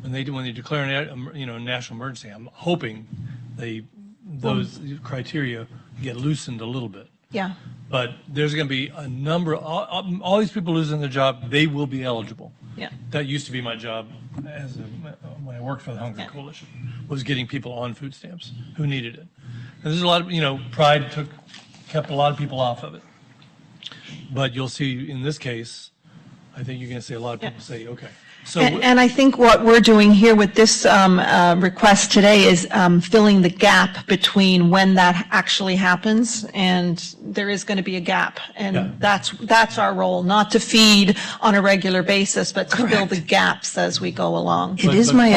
when they declare a national emergency. I'm hoping those criteria get loosened a little bit. Yeah. But there's going to be a number, all these people losing their job, they will be eligible. Yeah. That used to be my job when I worked for the Hunger Coalition, was getting people on food stamps who needed it. And there's a lot of, Pride kept a lot of people off of it. But you'll see in this case, I think you're going to see a lot of people say, okay. So, And I think what we're doing here with this request today is filling the gap between when that actually happens, and there is going to be a gap. And that's our role, not to feed on a regular basis, but to fill the gaps as we go along. It is my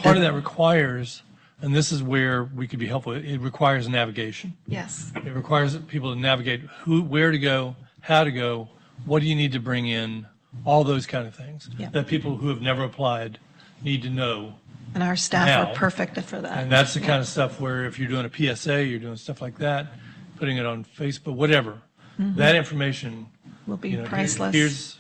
part of that requires, and this is where we could be helpful, it requires navigation. Yes. It requires people to navigate where to go, how to go, what do you need to bring in, all those kind of things that people who have never applied need to know. And our staff now. are perfect for that. And that's the kind of stuff where if you're doing a PSA, you're doing stuff like that, putting it on Facebook, whatever, that information Will be priceless. Here's,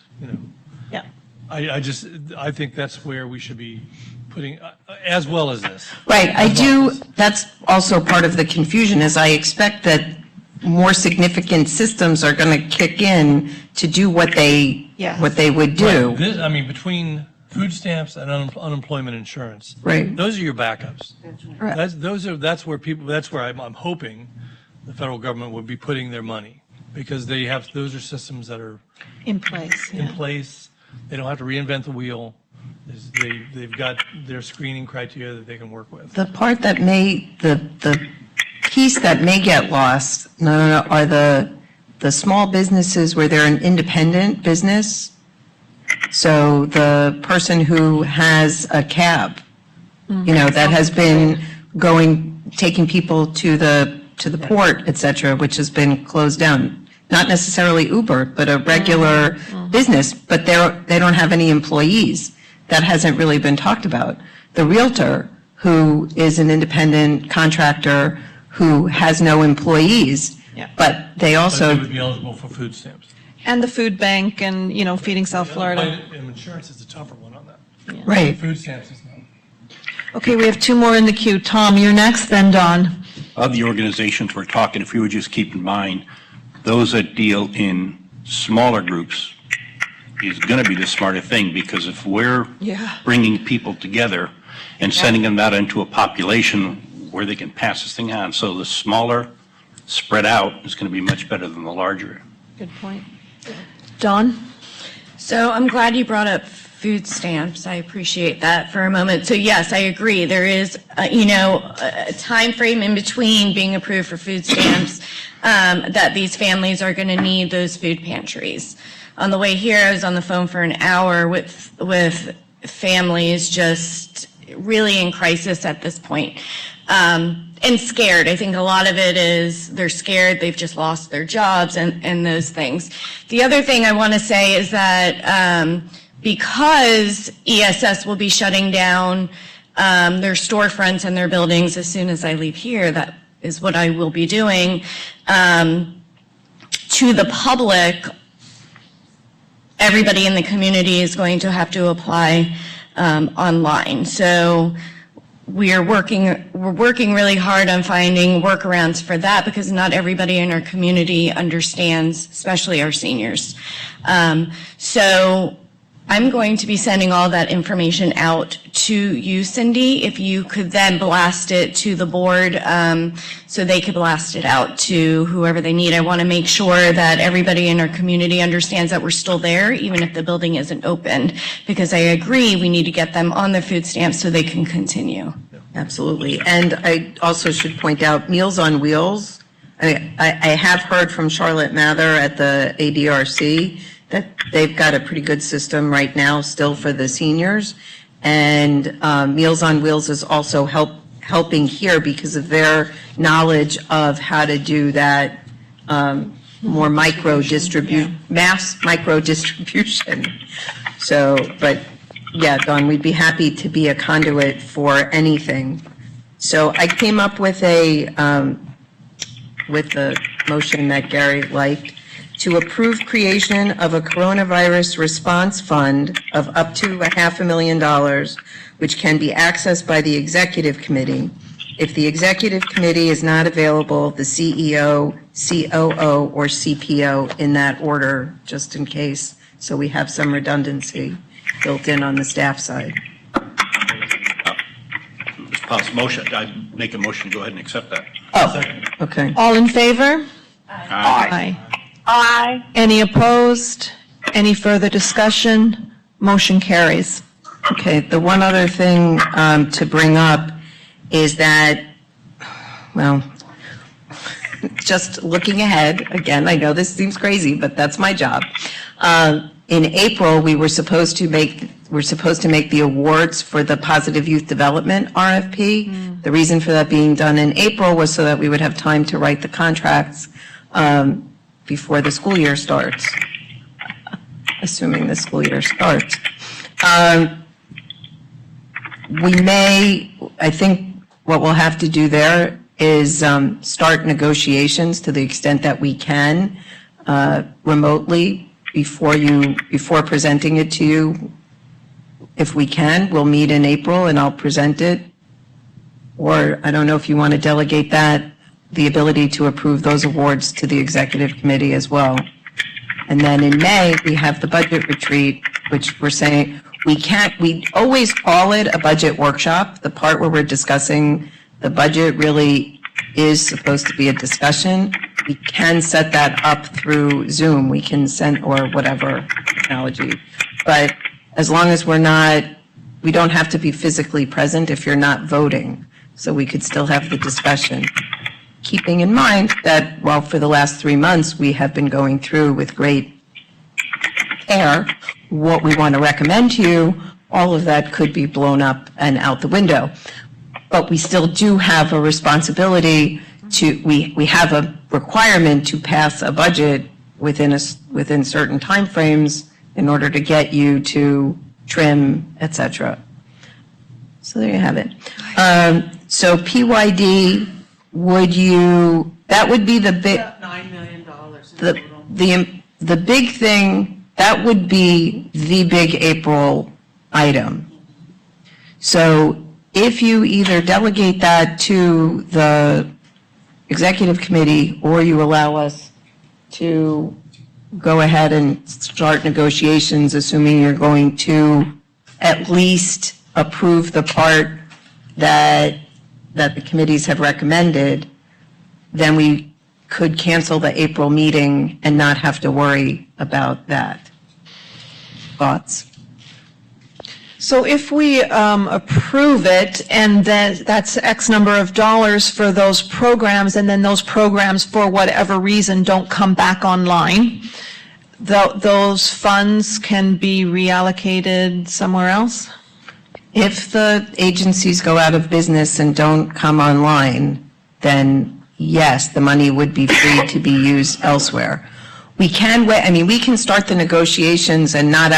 Yeah. I think that's where we should be putting, as well as this. Right, that's also part of the confusion, is I expect that more significant systems are going to kick in to do what they would do. Right. Between food stamps and unemployment insurance, right? Those are your backups. Right. That's where I'm hoping the federal government would be putting their money, because those are systems that are in place. In place. They don't have to reinvent the wheel. They've got their screening criteria that they can work with. The part that the piece that may get lost, are the small businesses where they're an independent business. So the person who has a cab, that has been taking people to the port, et cetera, which has been closed down. Not necessarily Uber, but a regular business, but they don't have any employees. That hasn't really been talked about. The realtor, who is an independent contractor who has no employees, but they also... But they would be eligible for food stamps. And the food bank and, Feeding South Florida. And insurance is a tougher one on that. Yeah. Right. Food stamps is not. Okay, we have two more in the queue. Tom, you're next, then Don. Of the organizations we're talking, if we would just keep in mind, those that deal in smaller groups is going to be the smarter thing, because if we're bringing people together and sending them out into a population where they can pass this thing on, so the smaller spread out is going to be much better than the larger. Good point. Don? So I'm glad you brought up food stamps. I appreciate that for a moment. So yes, I agree. There is, a time frame in between being approved for food stamps that these families are going to need those food pantries. On the way here, I was on the phone for an hour with families just really in crisis at this point. And scared. I think a lot of it is they're scared, they've just lost their jobs and those things. The other thing I want to say is that because ESS will be shutting down their storefronts and their buildings as soon as I leave here, that is what I will be doing, to the public, everybody in the community is going to have to apply online. So we're working really hard on finding workarounds for that, because not everybody in our community understands, especially our seniors. So I'm going to be sending all that information out to you, Cindy. If you could then blast it to the board so they could blast it out to whoever they need. I want to make sure that everybody in our community understands that we're still there, even if the building isn't open, because I agree we need to get them on their food stamps so they can continue. Absolutely. And I also should point out Meals on Wheels. I have heard from Charlotte Mather at the ADRC that they've got a pretty good system right now still for the seniors. And Meals on Wheels is also helping here because of their knowledge of how to do that more mass micro distribution. So, but yeah, Dawn, we'd be happy to be a conduit for anything. So I came up with the motion that Gary liked, to approve creation of a coronavirus response fund of up to $500,000, which can be accessed by the executive committee If the executive committee is not available, the CEO, COO, or CPO in that order, just in case, so we have some redundancy built in on the staff side. Ms. Potts, motion, I make a motion, go ahead and accept that. Oh, okay. All in favor? Aye. Aye. Any opposed? Any further discussion? Motion carries. Okay, the one other thing to bring up is that, well, just looking ahead, again, I know this seems crazy, but that's my job. In April, we're supposed to make the awards for the Positive Youth Development RFP. The reason for that being done in April was so that we would have time to write the contracts before the school year starts, assuming the school year starts. I think what we'll have to do there is start negotiations to the extent that we can remotely before presenting it to you. If we can, we'll meet in April and I'll present it. Or I don't know if you want to delegate that, the ability to approve those awards to the executive committee as well. And then in May, we have the budget retreat, which we're saying we always call it a budget workshop. The part where we're discussing the budget really is supposed to be a discussion. We can set that up through Zoom. We can send, or whatever technology. But as long as we don't have to be physically present if you're not voting. So we could still have the discussion. Keeping in mind that, well, for the last 3 months, we have been going through with great care what we want to recommend to you. All of that could be blown up and out the window. But we still do have a responsibility we have a requirement to pass a budget within certain timeframes in order to get you to trim, et cetera. So there you have it. So PYD, that would be the big, About $9 million in total. the big thing, that would be the big April item. So if you either delegate that to the executive committee or you allow us to go ahead and start negotiations, assuming you're going to at least approve the part that the committees have recommended, then we could cancel the April meeting and not have to worry about that. Thoughts? So if we approve it, and then that's X number of dollars for those programs, and then those programs, for whatever reason, don't come back online, those funds can be reallocated somewhere else? If the agencies go out of business and don't come online, then yes, the money would be free to be used elsewhere. We can start the negotiations and not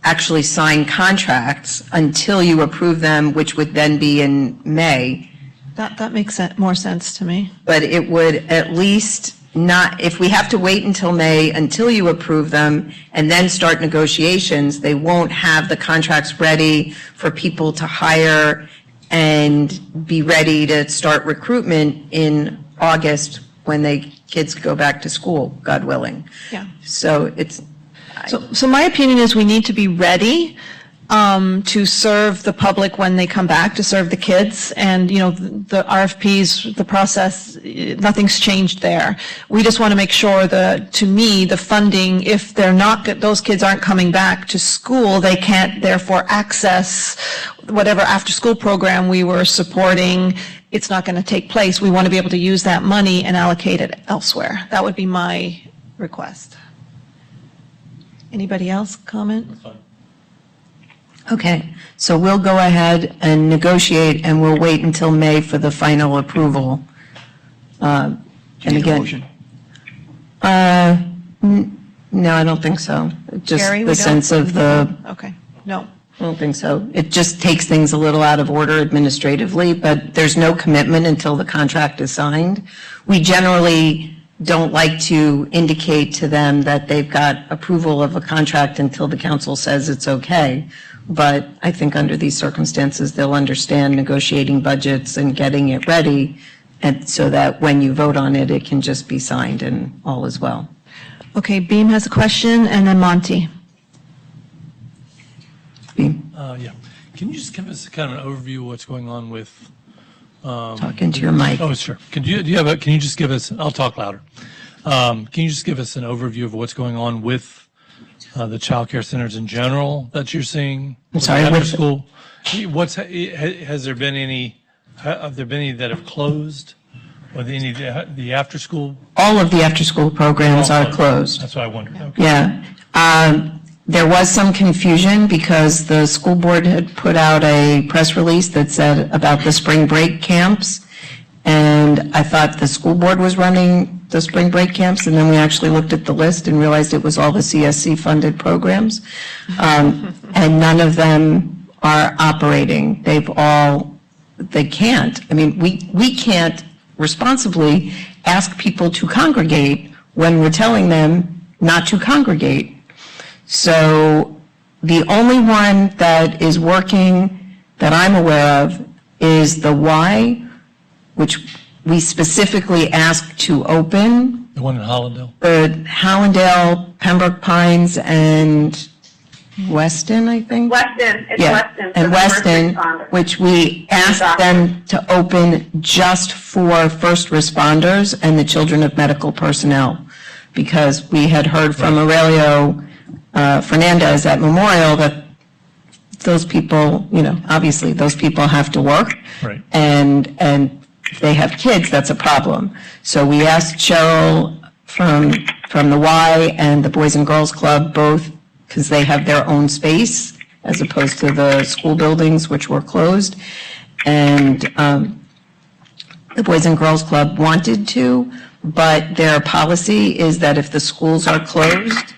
actually sign contracts until you approve them, which would then be in May. That makes more sense to me. But it would at least not, if we have to wait until May until you approve them and then start negotiations, they won't have the contracts ready for people to hire and be ready to start recruitment in August when kids go back to school, God willing. Yeah. So So my opinion is we need to be ready to serve the public when they come back, to serve the kids. And, the RFPs, the process, nothing's changed there. We just want to make sure that, to me, the funding, if those kids aren't coming back to school, they can't therefore access whatever after-school program we were supporting. It's not going to take place. We want to be able to use that money and allocate it elsewhere. That would be my request. Anybody else comment? Okay, so we'll go ahead and negotiate, and we'll wait until May for the final approval. And again, no, I don't think so. Just Gary, we the don't? sense of the, Okay, no. I don't think so. It just takes things a little out of order administratively, but there's no commitment until the contract is signed. We generally don't like to indicate to them that they've got approval of a contract until the council says it's okay. But I think under these circumstances, they'll understand negotiating budgets and getting it ready, and so that when you vote on it, it can just be signed and all is well. Okay, Beam has a question, and then Monty. Beam, Yeah. Can you just give us kind of an overview of what's going on with? talk into your mic. Oh, sure. Can you just give us, I'll talk louder. Can you just give us an overview of what's going on with the child care centers in general that you're seeing? I'm sorry, After with- school? Has there been any, have there been any that have closed? Or any, the after-school? All of the after-school programs are closed. That's what I wondered. Okay. Yeah. There was some confusion because the school board had put out a press release that said about the spring break camps. And I thought the school board was running the spring break camps, and then we actually looked at the list and realized it was all the CSC funded programs. And none of them are operating. They can't. I mean, we can't responsibly ask people to congregate when we're telling them not to congregate. So the only one that is working that I'm aware of is the Y, which we specifically asked to open. The one in Hollandale? The Hallandale, Pembroke Pines, and Weston, I think? Weston, it's Yeah, Weston. for and the first Weston, responders. which we asked them to open just for first responders and the children of medical personnel, because we had heard from Aurelio Fernandez at Memorial that those people, obviously those people have to work. Right. And they have kids, that's a problem. So we asked Cheryl from the Y and the Boys and Girls Club both, because they have their own space as opposed to the school buildings, which were closed. And the Boys and Girls Club wanted to, but their policy is that if the schools are closed,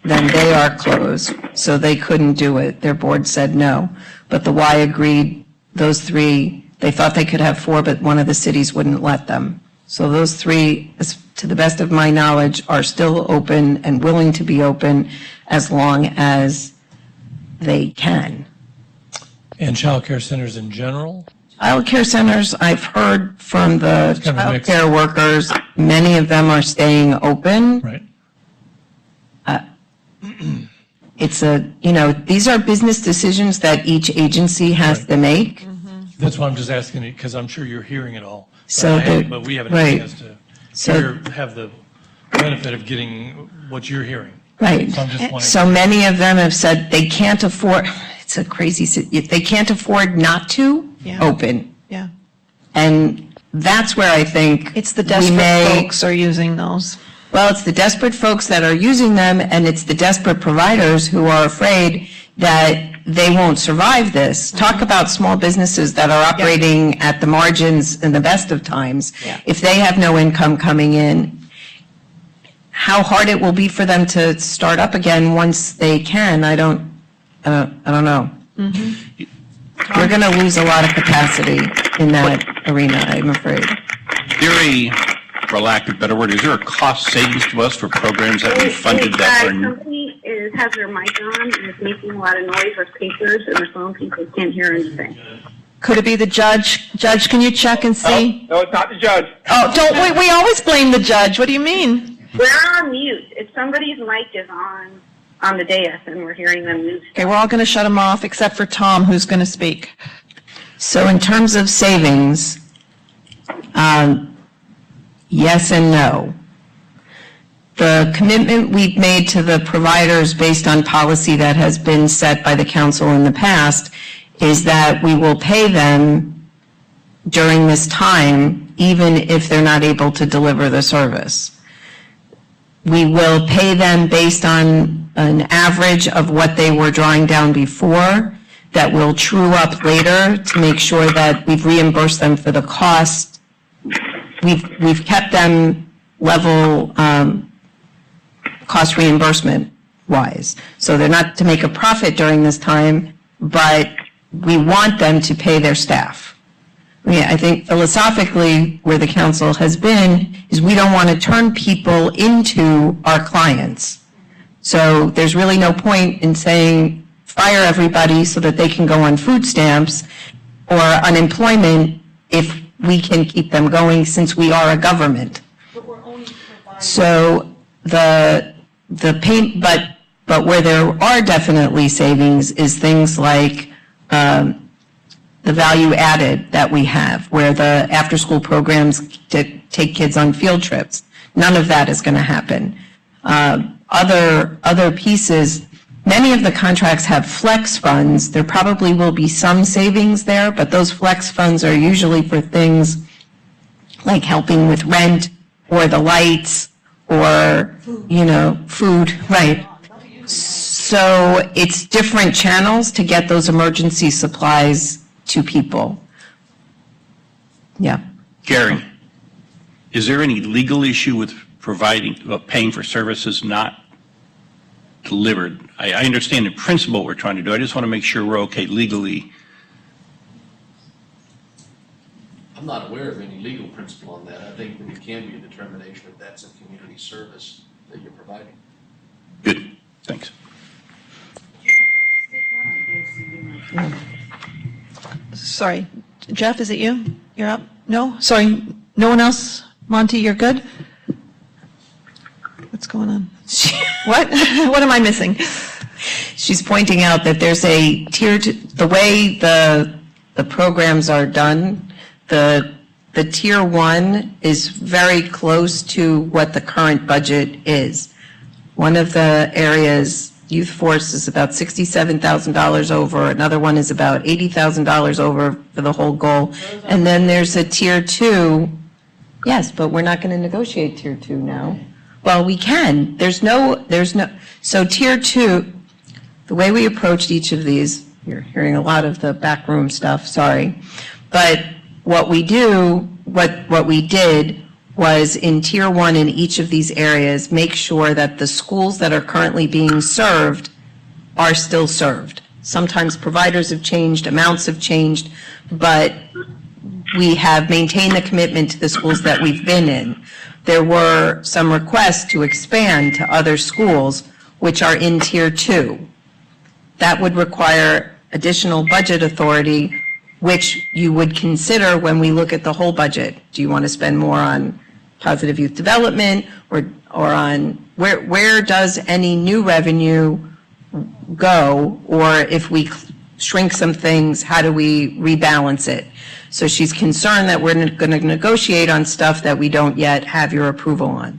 then they are closed. So they couldn't do it. Their board said no. But the Y agreed, those three, they thought they could have 4, but one of the cities wouldn't let them. So those 3, to the best of my knowledge, are still open and willing to be open as long as they can. And child care centers in general? Child care centers, I've heard from the kind of a child mix. care workers, many of them are staying open. Right. It's these are business decisions that each agency has to make. That's why I'm just asking it, because I'm sure you're hearing it all. So But we haven't right. had a chance to have the benefit of getting what you're hearing. Right. So I'm just wondering. So many of them have said they can't afford, it's a crazy, they can't afford not to Yeah. open. Yeah. And that's where I think It's the we desperate may- folks are using those. Well, it's the desperate folks that are using them, and it's the desperate providers who are afraid that they won't survive this. Talk about small businesses that are operating at the margins in the best of times. Yeah. If they have no income coming in, how hard it will be for them to start up again once they can, I don't know. We're going to lose a lot of capacity in that arena, I'm afraid. For lack of a better word, is there a cost savings to us for programs that we funded that The are? company has their mic on and is making a lot of noise with papers and the phone people can't hear anything. Could it be the judge? Judge, can you check and see? No, it's not the judge. Oh, don't we always blame the judge. What do you mean? We're on mute. If somebody's mic is on the dais and we're hearing them move. Okay, we're all going to shut him off except for Tom, who's going to speak. So in terms of savings, yes and no. The commitment we've made to the providers based on policy that has been set by the council in the past is that we will pay them during this time, even if they're not able to deliver the service. We will pay them based on an average of what they were drawing down before, that will true up later to make sure that we've reimbursed them for the cost. We've kept them level cost reimbursement wise. So they're not to make a profit during this time, but we want them to pay their staff. I think philosophically where the council has been is we don't want to turn people into our clients. So there's really no point in saying fire everybody so that they can go on food stamps or unemployment if we can keep them going since we are a government. But we're only providing. So the pay, but where there are definitely savings is things like the value added that we have, where the after-school programs take kids on field trips. None of that is going to happen. Other pieces, many of the contracts have flex funds. There probably will be some savings there, but those flex funds are usually for things like helping with rent or the lights or, food, right? So it's different channels to get those emergency supplies to people. Yeah. Gary, is there any legal issue with paying for services not delivered? I understand in principle what we're trying to do. I just want to make sure we're okay legally. I'm not aware of any legal principle on that. I think that it can be a determination if that's a community service that you're providing. Good, thanks. Sorry, Jeff, is it you? You're up? No? Sorry, no one else? Monty, you're good? What's going on? What? What am I missing? She's pointing out that there's a tiered, the way the programs are done, the tier one is very close to what the current budget is. One of the areas, youth force, is about $67,000 over. Another one is about $80,000 over for the whole goal. And then there's a tier two. Yes, but we're not going to negotiate tier two now. Well, we can. So tier two, the way we approached each of these, you're hearing a lot of the backroom stuff, sorry. But what we did was in tier one in each of these areas, make sure that the schools that are currently being served are still served. Sometimes providers have changed, amounts have changed, but we have maintained the commitment to the schools that we've been in. There were some requests to expand to other schools, which are in tier two. That would require additional budget authority, which you would consider when we look at the whole budget. Do you want to spend more on positive youth development or on where does any new revenue go? Or if we shrink some things, how do we rebalance it? So she's concerned that we're going to negotiate on stuff that we don't yet have your approval on.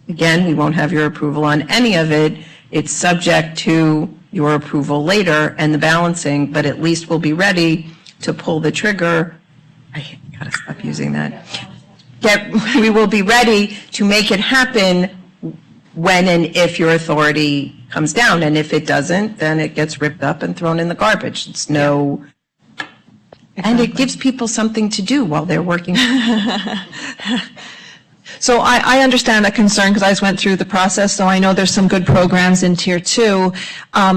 Again, we won't have your approval on any of it. It's subject to your approval later and the balancing, but at least we'll be ready to pull the trigger. I gotta stop using that. We will be ready to make it happen when and if your authority comes down. And if it doesn't, then it gets ripped up and thrown in the garbage. It's no, and it gives people something to do while they're working. So I understand that concern because I just went through the process, so I know there's some good programs in tier two.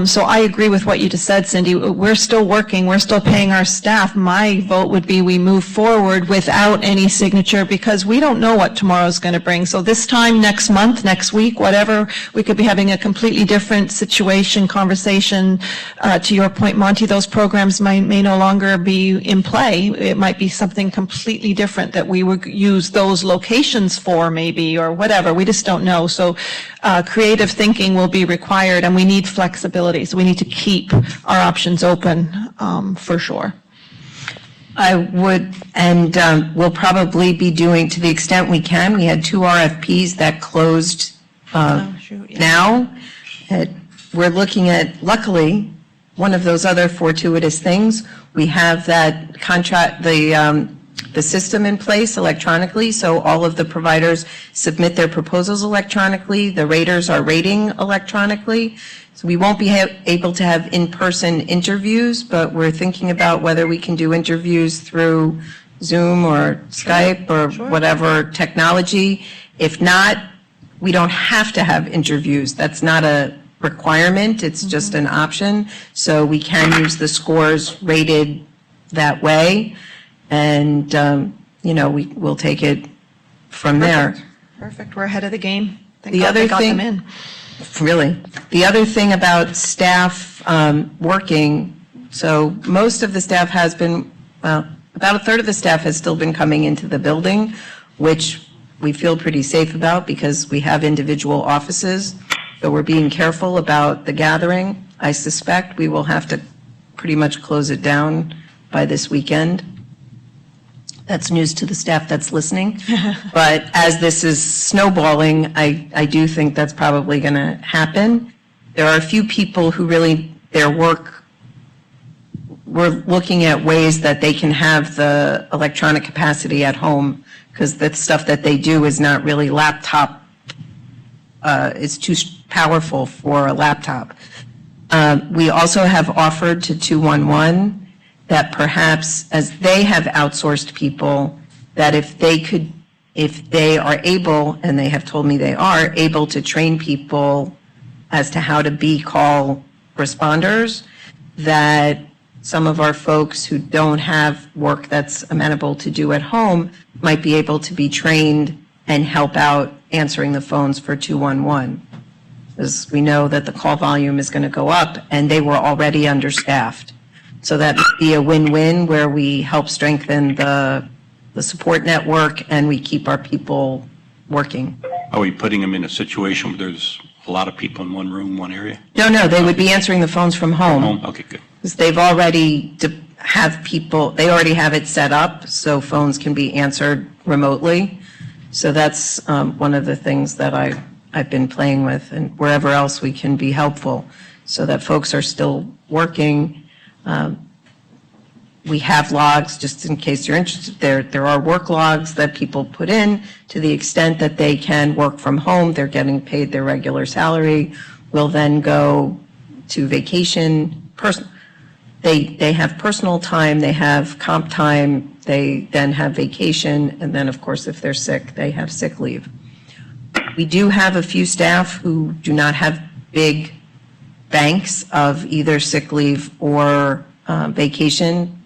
So I agree with what you just said, Cindy. We're still working, we're still paying our staff. My vote would be we move forward without any signature because we don't know what tomorrow's going to bring. So this time, next month, next week, whatever, we could be having a completely different situation, conversation. To your point, Monty, those programs may no longer be in play. It might be something completely different that we would use those locations for maybe, or whatever. We just don't know. So creative thinking will be required, and we need flexibility. So we need to keep our options open for sure. I would, and we'll probably be doing, to the extent we can, we had 2 RFPs that closed now. We're looking at, luckily, one of those other fortuitous things, we have that contract, the system in place electronically, so all of the providers submit their proposals electronically. The raters are rating electronically. So we won't be able to have in-person interviews, but we're thinking about whether we can do interviews through Zoom or Skype or whatever technology. If not, we don't have to have interviews. That's not a requirement. It's just an option. So we can use the scores rated that way. And, we'll take it from there. Perfect, we're ahead of the game. Thank The God other they got them thing- in. Really. The other thing about staff working, so most of the staff has been, well, about a third of the staff has still been coming into the building, which we feel pretty safe about because we have individual offices. So we're being careful about the gathering. I suspect we will have to pretty much close it down by this weekend. That's news to the staff that's listening. But as this is snowballing, I do think that's probably going to happen. There are a few people who really, their work, we're looking at ways that they can have the electronic capacity at home because the stuff that they do is not really laptop, it's too powerful for a laptop. We also have offered to 211 that perhaps as they have outsourced people, that if they are able, and they have told me they are, able to train people as to how to be call responders, that some of our folks who don't have work that's amenable to do at home might be able to be trained and help out answering the phones for 211. Because we know that the call volume is going to go up, and they were already understaffed. So that would be a win-win where we help strengthen the support network and we keep our people working. Are we putting them in a situation where there's a lot of people in one room, one area? No, they would be answering the phones from home. Okay, good. Because they've already have people, they already have it set up so phones can be answered remotely. So that's one of the things that I've been playing with, and wherever else we can be helpful so that folks are still working. We have logs, just in case you're interested, there are work logs that people put in to the extent that they can work from home. They're getting paid their regular salary. Will then go to vacation. They have personal time, they have comp time, they then have vacation, and then, of course, if they're sick, they have sick leave. We do have a few staff who do not have big banks of either sick leave or vacation,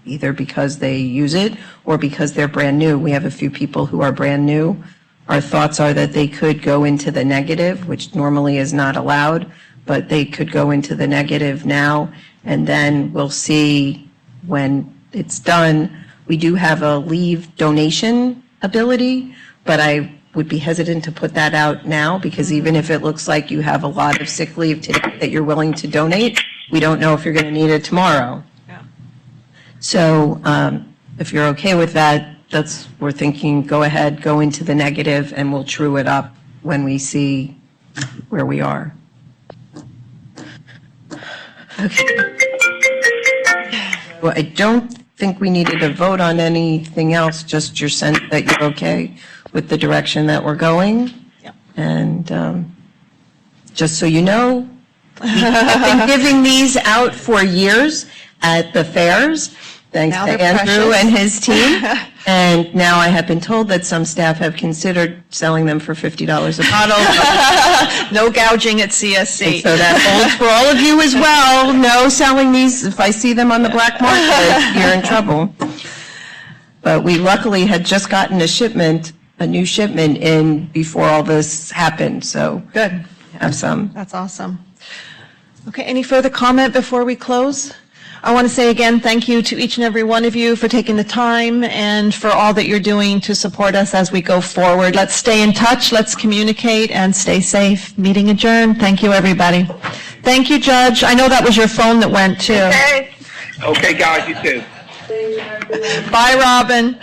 either because they use it or because they're brand new. We have a few people who are brand new. Our thoughts are that they could go into the negative, which normally is not allowed, but they could go into the negative now, and then we'll see when it's done. We do have a leave donation ability, but I would be hesitant to put that out now because even if it looks like you have a lot of sick leave today that you're willing to donate, we don't know if you're going to need it tomorrow. Yeah. So if you're okay with that, we're thinking go ahead, go into the negative, and we'll true it up when we see where we are. Okay. Well, I don't think we needed a vote on anything else, just your sense that you're okay with the direction that we're going. Yep. And just so you know, I've been giving these out for years at the fairs, thanks Now to they're Andrew precious. and his team. And now I have been told that some staff have considered selling them for $50 a bottle. No gouging at CSC. So that holds for all of you as well. No selling these. If I see them on the black market, you're in trouble. But we luckily had just gotten a new shipment in before all this happened, so Good, have some. that's awesome. Okay, any further comment before we close? I want to say again, thank you to each and every one of you for taking the time and for all that you're doing to support us as we go forward. Let's stay in touch, let's communicate, and stay safe. Meeting adjourned. Thank you, everybody. Thank you, Judge. I know that was your phone that went, too. Okay, guys, you too. Bye, Robin.